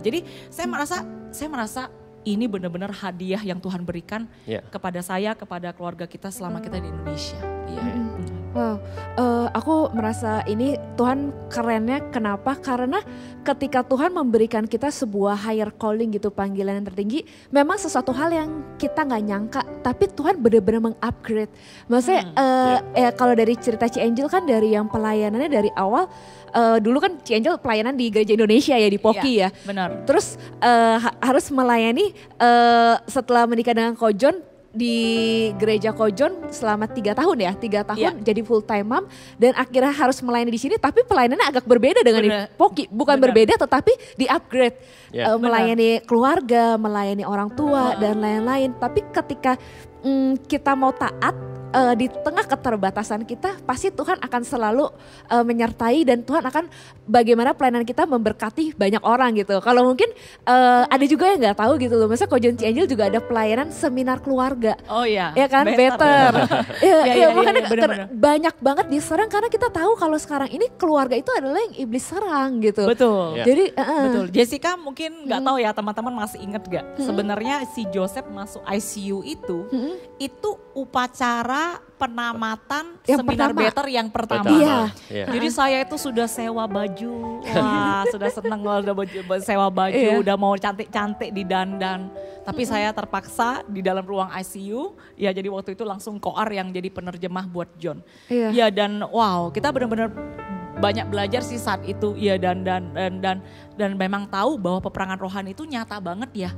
Jadi saya merasa ini benar-benar hadiah yang Tuhan berikan kepada saya, kepada keluarga kita selama kita di Indonesia. Wow, aku merasa ini Tuhan kerennya kenapa? Karena ketika Tuhan memberikan kita sebuah higher calling gitu, panggilan yang tertinggi, memang sesuatu hal yang kita nggak nyangka, tapi Tuhan benar-benar mengupgrade. Maksudnya kalau dari cerita Ci Angel kan dari yang pelayanannya dari awal, dulu kan Ci Angel pelayanan di Gereja Indonesia ya di POKI ya. Benar. Terus harus melayani setelah menikah dengan Ko John, di gereja Ko John selama 3 tahun ya, 3 tahun jadi full time mom dan akhirnya harus melayani di sini, tapi pelayanannya agak berbeda dengan di POKI, bukan berbeda tetapi di upgrade, melayani keluarga, melayani orang tua dan lain-lain. Tapi ketika kita mau taat di tengah keterbatasan kita, pasti Tuhan akan selalu menyertai dan Tuhan akan bagaimana pelayanan kita memberkati banyak orang gitu. Kalau mungkin ada juga yang nggak tahu gitu loh, misalnya Ko John Ci Angel juga ada pelayanan seminar keluarga. Ya kan, better. Makanya banyak banget diserang karena kita tahu kalau sekarang ini keluarga itu adalah yang iblis serang gitu. Betul. Jadi betul. Jessica mungkin nggak tahu ya, teman-teman masih inget gak? Sebenarnya si Joseph masuk ICU itu upacara penamatan yang seminar pertama. Better yang pertama. Jadi saya itu sudah sewa baju, sudah seneng udah sewa baju, udah mau cantik-cantik di dandan. Tapi saya terpaksa di dalam ruang ICU, ya jadi waktu itu langsung koar yang jadi penerjemah buat John. Ya dan wow, kita benar-benar banyak belajar sih saat itu ya, dan memang tahu bahwa peperangan rohani itu nyata banget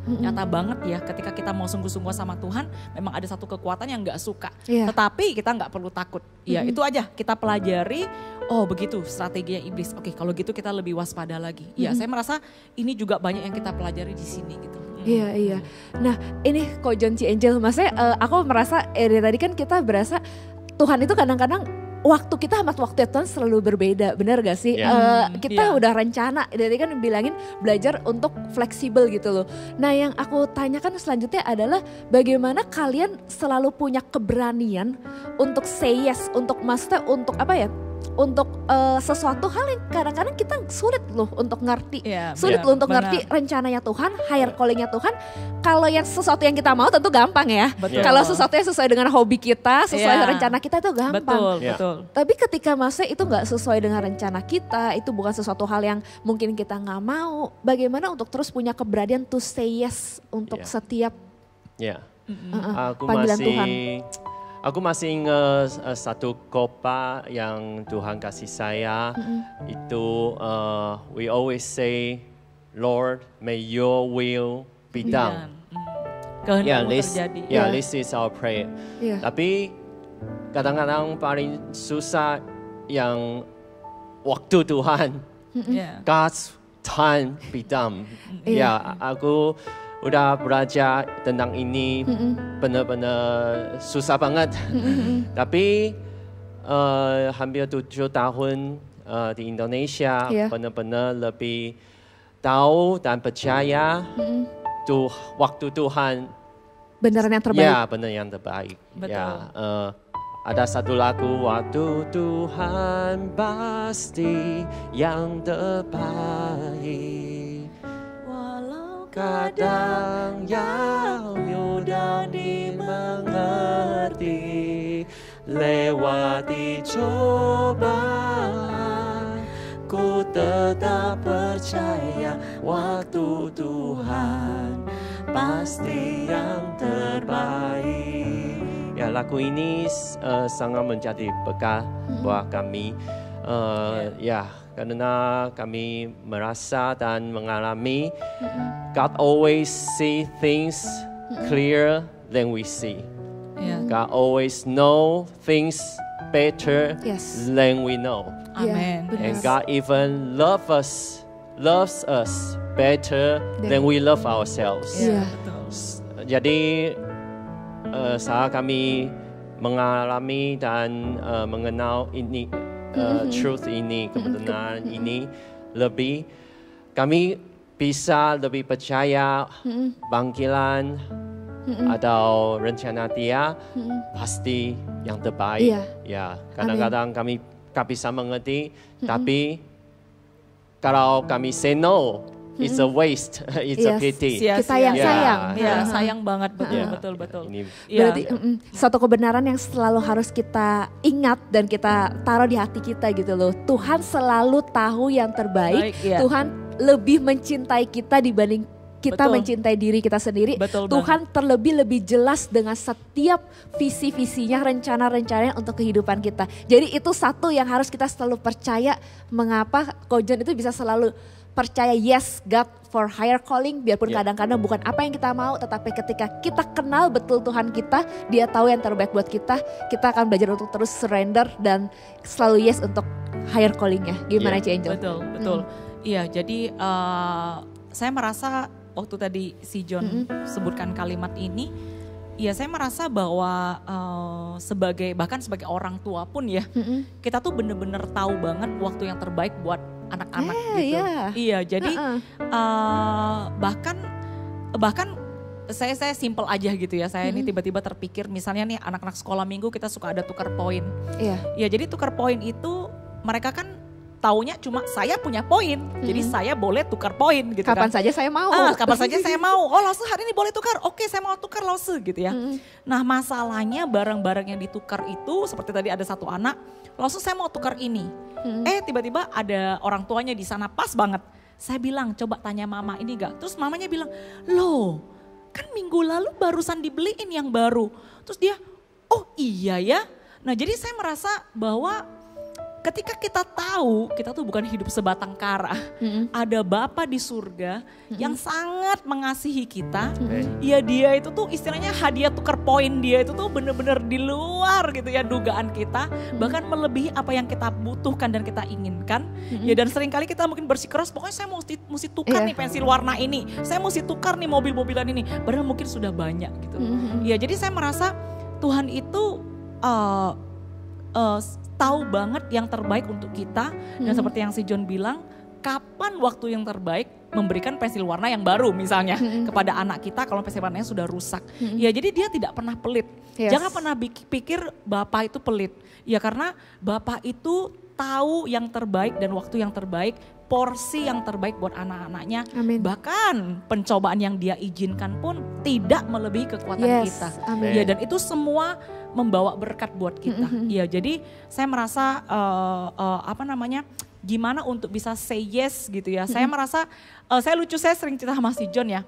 ya ketika kita mau sungguh-sungguh sama Tuhan, memang ada satu kekuatan yang nggak suka, tetapi kita nggak perlu takut. Ya itu aja kita pelajari. Oh begitu strateginya iblis. Oke, kalau gitu kita lebih waspada lagi. Ya saya merasa ini juga banyak yang kita pelajari di sini gitu. Iya. Nah ini Ko John C. Angel, maksudnya aku merasa dari tadi kan kita berasa Tuhan itu kadang-kadang waktu kita sama waktu Tuhan selalu berbeda, benar gak sih? Kita udah rencana, dari kan bilangin belajar untuk fleksibel gitu loh. Nah yang aku tanyakan selanjutnya adalah bagaimana kalian selalu punya keberanian untuk say yes, untuk maksudnya untuk apa ya? Untuk sesuatu hal yang kadang-kadang kita sulit loh untuk ngerti, sulit loh untuk ngerti rencananya Tuhan, higher callingnya Tuhan. Kalau yang sesuatu yang kita mau tentu gampang ya. Kalau sesuatu yang sesuai dengan hobi kita, sesuai rencana kita itu gampang. Betul. Tapi ketika masa itu nggak sesuai dengan rencana kita, itu bukan sesuatu hal yang mungkin kita nggak mau. Bagaimana untuk terus punya keberanian to say yes untuk setiap panggilan Tuhan. Aku masih ingat satu khotbah yang Tuhan kasih saya. Itu we always say, Lord, may your will be done. Kehendakmu terjadi. This is our prayer. Tapi kadang-kadang paling susah yang waktu Tuhan, God's time be done. Aku udah belajar tentang ini benar-benar susah banget. Tapi hampir 7 tahun di Indonesia benar-benar lebih tahu dan percaya waktu Tuhan beneran yang terbaik. Ya, benar yang terbaik. Ada satu lagu, waktu Tuhan pasti yang terbaik. Kadang yang mudah dimengerti, lewati cobaan, ku tetap percaya waktu Tuhan pasti yang terbaik. Ya, lagu ini sangat menjadi bekal buat kami. Karena kami merasa dan mengalami God always see things clearer than we see. God always know things better than we know. Amen. And God even loves us better than we love ourselves. Jadi saat kami mengalami dan mengenal ini, truth ini, kebenaran ini lebih, kami bisa lebih percaya panggilan atau rencana Dia pasti yang terbaik. Kadang-kadang kami tak bisa mengerti, tapi kalau kami say no, it's a waste, it's a pity. Kita yang sayang. Sayang banget, betul. Berarti suatu kebenaran yang selalu harus kita ingat dan kita taruh di hati kita gitu loh. Tuhan selalu tahu yang terbaik. Tuhan lebih mencintai kita dibanding kita mencintai diri kita sendiri. Tuhan terlebih lebih jelas dengan setiap visi-visinya, rencana-rencananya untuk kehidupan kita. Jadi itu satu yang harus kita selalu percaya. Mengapa Ko John itu bisa selalu percaya yes God for higher calling, biarpun kadang-kadang bukan apa yang kita mau, tetapi ketika kita kenal betul Tuhan kita, Dia tahu yang terbaik buat kita akan belajar untuk terus surrender dan selalu yes untuk higher callingnya. Gimana Ci Angel? Betul. Iya, jadi saya merasa waktu tadi si John sebutkan kalimat ini, ya saya merasa bahwa bahkan sebagai orang tua pun ya, kita tuh bener-bener tahu banget waktu yang terbaik buat anak-anak gitu. Iya, jadi bahkan saya simple aja gitu ya. Saya ini tiba-tiba terpikir, misalnya nih anak-anak sekolah minggu kita suka ada tukar poin. Ya jadi tukar poin itu mereka kan taunya cuma saya punya poin, jadi saya boleh tukar poin gitu kapan kan. saja saya mau. Kapan saja saya mau. Oh lause hari ini boleh tukar, oke saya mau tukar lause gitu ya. Nah masalahnya barang-barang yang ditukar itu seperti tadi ada satu anak, lause saya mau tukar ini. Tiba-tiba ada orang tuanya di sana pas banget. Saya bilang coba tanya mama ini gak? Terus mamanya bilang, loh kan minggu lalu barusan dibeliin yang baru. Terus dia, oh iya ya. Nah jadi saya merasa bahwa ketika kita tahu kita tuh bukan hidup sebatang kara, ada Bapa di surga yang sangat mengasihi kita. Ya dia itu tuh istilahnya hadiah tukar poin dia itu tuh bener-bener di luar gitu ya dugaan kita, bahkan melebihi apa yang kita butuhkan dan kita inginkan. Ya dan seringkali kita mungkin bersikeras, pokoknya saya mesti tukar nih pensil warna ini, saya mesti tukar nih mobil-mobilan ini, padahal mungkin sudah banyak gitu. Ya jadi saya merasa Tuhan itu tahu banget yang terbaik untuk kita. Dan seperti yang si John bilang, kapan waktu yang terbaik memberikan pensil warna yang baru misalnya kepada anak kita kalau pensil warnanya sudah rusak. Ya jadi dia tidak pernah pelit. Jangan pernah pikir Bapak itu pelit. Ya karena Bapak itu tahu yang terbaik dan waktu yang terbaik, porsi yang terbaik buat anak-anaknya. Bahkan pencobaan yang dia izinkan pun tidak melebihi kekuatan kita. Ya dan itu semua membawa berkat buat kita. Ya jadi saya merasa gimana untuk bisa say yes gitu ya. Saya merasa saya sering cerita sama si John ya.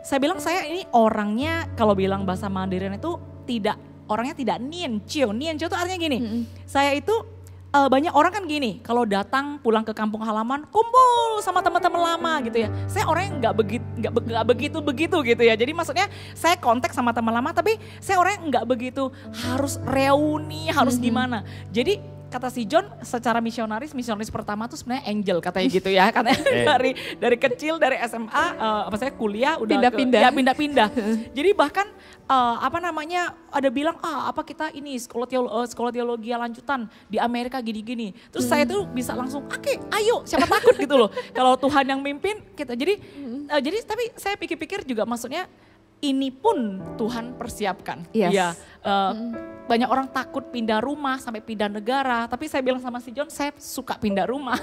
Saya bilang saya ini orangnya kalau bilang bahasa Mandarin itu orangnya tidak nianjiu. Nianjiu itu artinya gini. Saya itu banyak orang kan gini, kalau datang pulang ke kampung halaman, kumpul sama teman-teman lama gitu ya. Saya orangnya nggak begitu gitu ya. Jadi maksudnya saya kontak sama teman lama, tapi saya orangnya nggak begitu harus reuni, harus gimana. Jadi kata si John, secara misionaris pertama tuh sebenarnya Angel katanya gitu ya. Katanya dari kecil, dari SMA, kuliah udah pindah-pindah. Jadi bahkan ada bilang apa kita ini sekolah teologi lanjutan di Amerika gini-gini. Terus saya tuh bisa langsung oke, ayo siapa takut gitu loh. Kalau Tuhan yang mimpin kita. Jadi tapi saya pikir-pikir juga maksudnya ini pun Tuhan persiapkan. Banyak orang takut pindah rumah sampai pindah negara. Tapi saya bilang sama si John, saya suka pindah rumah.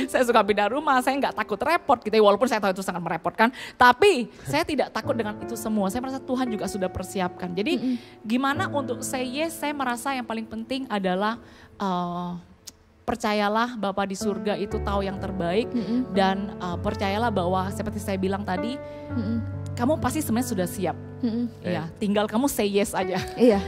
Saya suka pindah rumah, saya nggak takut repot gitu ya. Walaupun saya tahu itu sangat merepotkan. Tapi saya tidak takut dengan itu semua. Saya merasa Tuhan juga sudah persiapkan. Jadi gimana untuk say yes, saya merasa yang paling penting adalah percayalah Bapa di surga itu tahu yang terbaik. Dan percayalah bahwa seperti saya bilang tadi, kamu pasti sebenarnya sudah siap. Ya, tinggal kamu say yes aja.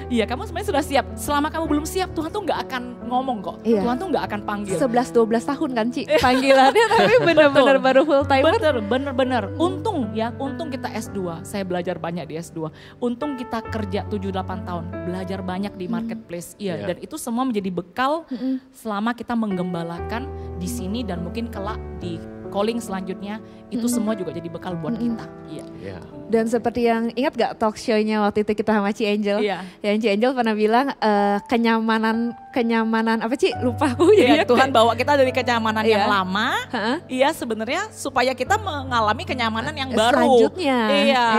Iya, kamu sebenarnya sudah siap. Selama kamu belum siap, Tuhan tuh nggak akan ngomong kok. Tuhan tuh nggak akan panggil. 11-12 tahun kan Ci panggilannya, tapi benar-benar baru full timer. Bener-bener. Untung kita S2. Saya belajar banyak di S2. Untung kita kerja 7-8 tahun, belajar banyak di marketplace. Dan itu semua menjadi bekal selama kita menggembalakan di sini dan mungkin kelak di calling selanjutnya, itu semua juga jadi bekal buat kita. Dan seperti yang ingat gak talk show-nya waktu itu kita sama Ci Angel? Yang Ci Angel pernah bilang kenyamanan apa Ci? Lupa aku. Tuhan bawa kita dari kenyamanan yang lama. Sebenarnya supaya kita mengalami kenyamanan yang baru. Selanjutnya.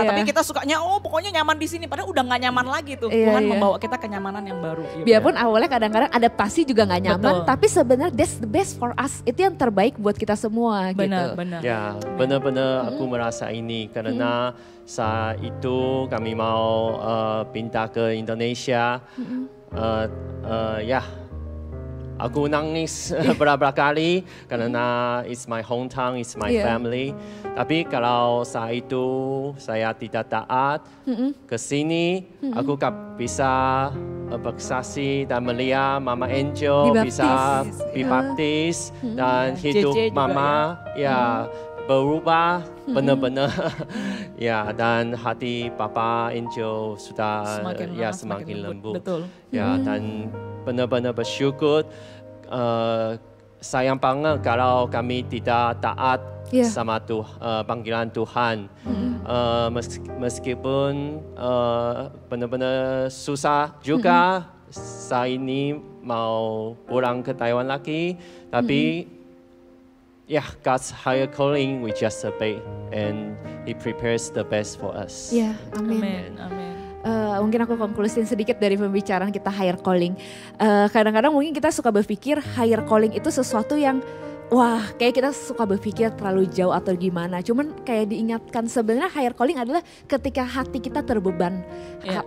Tapi kita sukanya pokoknya nyaman di sini. Padahal udah gak nyaman lagi tuh. Tuhan membawa kita kenyamanan yang baru. Biarpun awalnya kadang-kadang adaptasi juga gak nyaman. Tapi sebenarnya that's the best for us. Itu yang terbaik buat kita semua. Benar. Ya, benar-benar aku merasa ini karena saat itu kami mau pindah ke Indonesia. Aku nangis beberapa kali karena it's my hometown, it's my family. Tapi kalau saat itu saya tidak taat ke sini, aku gak bisa bersaksi dan melihat Mama Angel bisa dibaptis dan hidup Mama berubah benar-benar. Dan hati Papa Angel sudah semakin lembut. Dan benar-benar bersyukur. Sayang banget kalau kami tidak taat sama panggilan Tuhan. Meskipun benar-benar susah juga saat ini mau pulang ke Taiwan lagi, tapi God's higher calling, we just obey and He prepares the best for us. Amin. Mungkin aku konklusin sedikit dari pembicaraan kita higher calling. Kadang-kadang mungkin kita suka berpikir higher calling itu sesuatu yang kayak kita suka berpikir terlalu jauh atau gimana. Cuman kayak diingatkan sebenarnya higher calling adalah ketika hati kita terbeban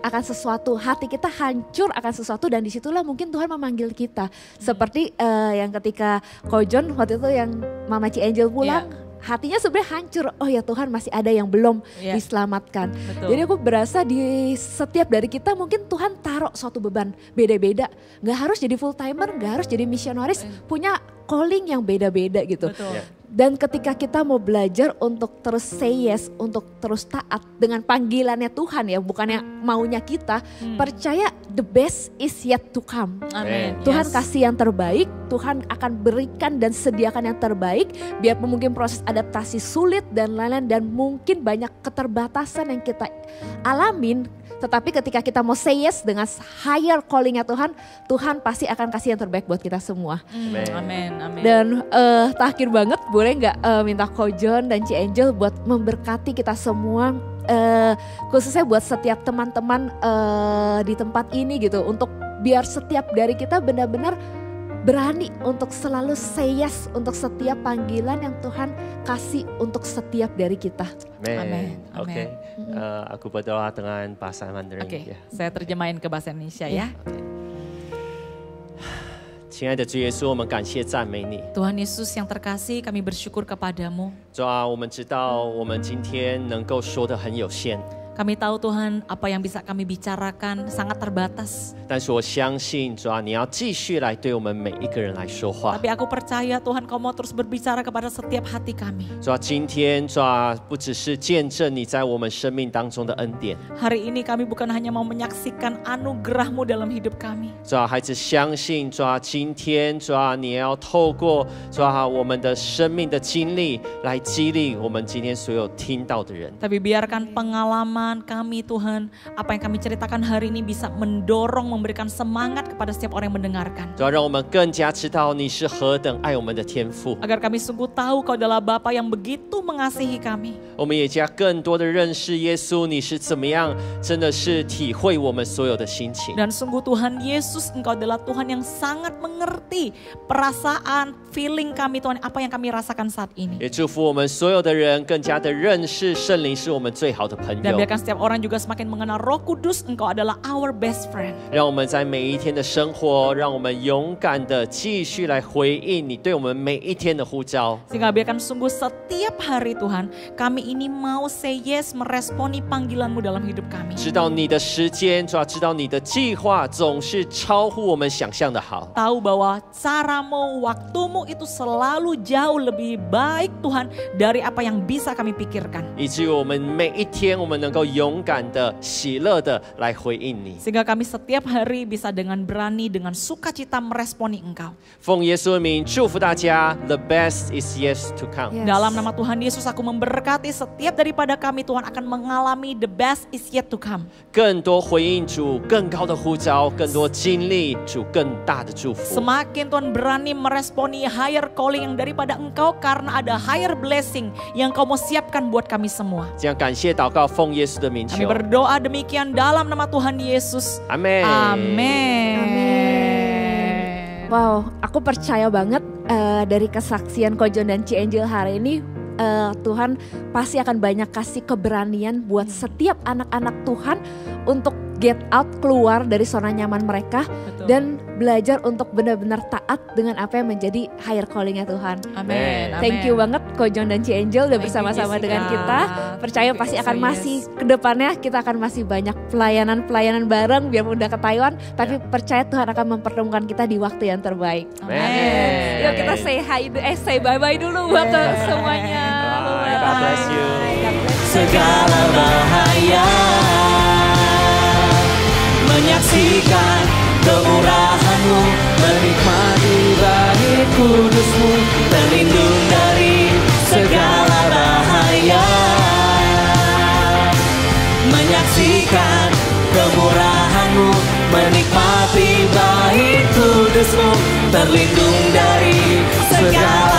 akan sesuatu, hati kita hancur akan sesuatu, dan disitulah mungkin Tuhan memanggil kita. Seperti yang ketika Ko John waktu itu yang Mama Ci Angel pulang, hatinya sebenarnya hancur. Oh ya Tuhan, masih ada yang belum diselamatkan. Betul. Jadi aku berasa di setiap dari kita mungkin Tuhan taruh suatu beban beda-beda. Gak harus jadi full timer, gak harus jadi misionaris, punya calling yang beda-beda gitu. Betul. Dan ketika kita mau belajar untuk terus say yes, untuk terus taat dengan panggilannya Tuhan ya, bukannya maunya kita, percaya the best is yet to come. Amin. Tuhan Yes. kasih yang terbaik, Tuhan akan berikan dan sediakan yang terbaik, biarpun mungkin proses adaptasi sulit dan lain-lain dan mungkin banyak keterbatasan yang kita alamin. Tetapi ketika kita mau say yes dengan higher callingnya Tuhan, Tuhan pasti akan kasih yang terbaik buat kita semua. Amin. Amin. Dan terakhir banget, boleh nggak minta Ko John dan Ci Angel buat memberkati kita semua, khususnya buat setiap teman-teman di tempat ini gitu, untuk biar setiap dari kita benar-benar berani untuk selalu say yes untuk setiap panggilan yang Tuhan kasih untuk setiap dari kita. Amin. Oke, aku berdoa dengan bahasa Mandarin. Oke, saya terjemahin ke bahasa Indonesia ya. 亲爱的主耶稣，我们感谢赞美你。 Tuhan Yesus yang terkasih, kami bersyukur kepadamu. 主啊，我们知道我们今天能够说的很有限， Kami tahu Tuhan apa yang bisa kami bicarakan sangat terbatas. 但是我相信主啊，你要继续来对我们每一个人来说话。 Tapi aku percaya Tuhan Kau mau terus berbicara kepada setiap hati kami. 主啊，今天主啊，不只是见证你在我们生命当中的恩典， Hari ini kami bukan hanya mau menyaksikan anugerah-Mu dalam hidup kami. 主啊，孩子相信主啊，今天主啊，你要透过主啊我们的生命的经历来激励我们今天所有听到的人。 Tapi biarkan pengalaman kami Tuhan, apa yang kami ceritakan hari ini bisa mendorong, memberikan semangat kepada setiap orang yang mendengarkan. 主要让我们更加知道你是何等爱我们的天父， Agar kami sungguh tahu Kau adalah Bapa yang begitu mengasihi kami. 我们也加更多的认识耶稣，你是怎么样，真的是体会我们所有的心情。 Dan sungguh Tuhan Yesus, Engkau adalah Tuhan yang sangat mengerti perasaan, feeling kami Tuhan, apa yang kami rasakan saat ini. 也祝福我们所有的人更加的认识圣灵是我们最好的朋 Dan 友， biarkan setiap orang juga semakin mengenal Roh Kudus, Engkau adalah our best friend. 让我们在每一天的生活，让我们勇敢的继续来回应你对我们每一天的呼召。 Sehingga biarkan sungguh setiap hari Tuhan, kami ini mau say yes, meresponi panggilan-Mu dalam hidup kami. 知道你的时间，主要知道你的计划总是超乎我们想象的好。 Tahu bahwa caramu, waktumu itu selalu jauh lebih baik Tuhan dari apa yang bisa kami pikirkan. 以至于我们每一天，我们能够勇敢的、喜乐的来回应你。 Sehingga kami setiap hari bisa dengan berani, dengan sukacita meresponi Engkau. 奉耶稣的名祝福大家 ，The best is yet to come。 Yes. Dalam nama Tuhan Yesus aku memberkati setiap daripada kami Tuhan akan mengalami the best is yet to come. 更多回应主更高的呼召，更多经历主更大的祝福。 Semakin Tuhan berani meresponi higher calling yang daripada Engkau karena ada higher blessing yang Kau mau siapkan buat kami semua. 这样感谢祷告，奉耶稣的名 Kami 求， berdoa demikian dalam nama Tuhan Yesus. 阿门。 Amin. Wow, aku percaya banget dari kesaksian Ko John dan Ci Angel hari ini, Tuhan pasti akan banyak kasih keberanian buat setiap anak-anak Tuhan untuk get out, keluar dari zona nyaman mereka. Betul. Dan belajar untuk benar-benar taat dengan apa yang menjadi higher callingnya Tuhan. Amin. Thank you banget Ko John dan Ci Angel udah Thank you, bersama-sama Jessica. dengan kita. Percaya Thank you, pasti akan yes. masih kedepannya kita akan masih banyak pelayanan-pelayanan bareng biar udah ke Taiwan. Tapi percaya Tuhan akan mempertemukan kita di waktu yang terbaik. Amin. Yuk kita say hi, say bye-bye dulu buat semuanya. Bye. God bless you. Segala bahaya menyaksikan kemurahan-Mu, menikmati bait kudus-Mu, terlindung dari segala bahaya. Menyaksikan kemurahan-Mu, menikmati bait kudus-Mu, terlindung dari segala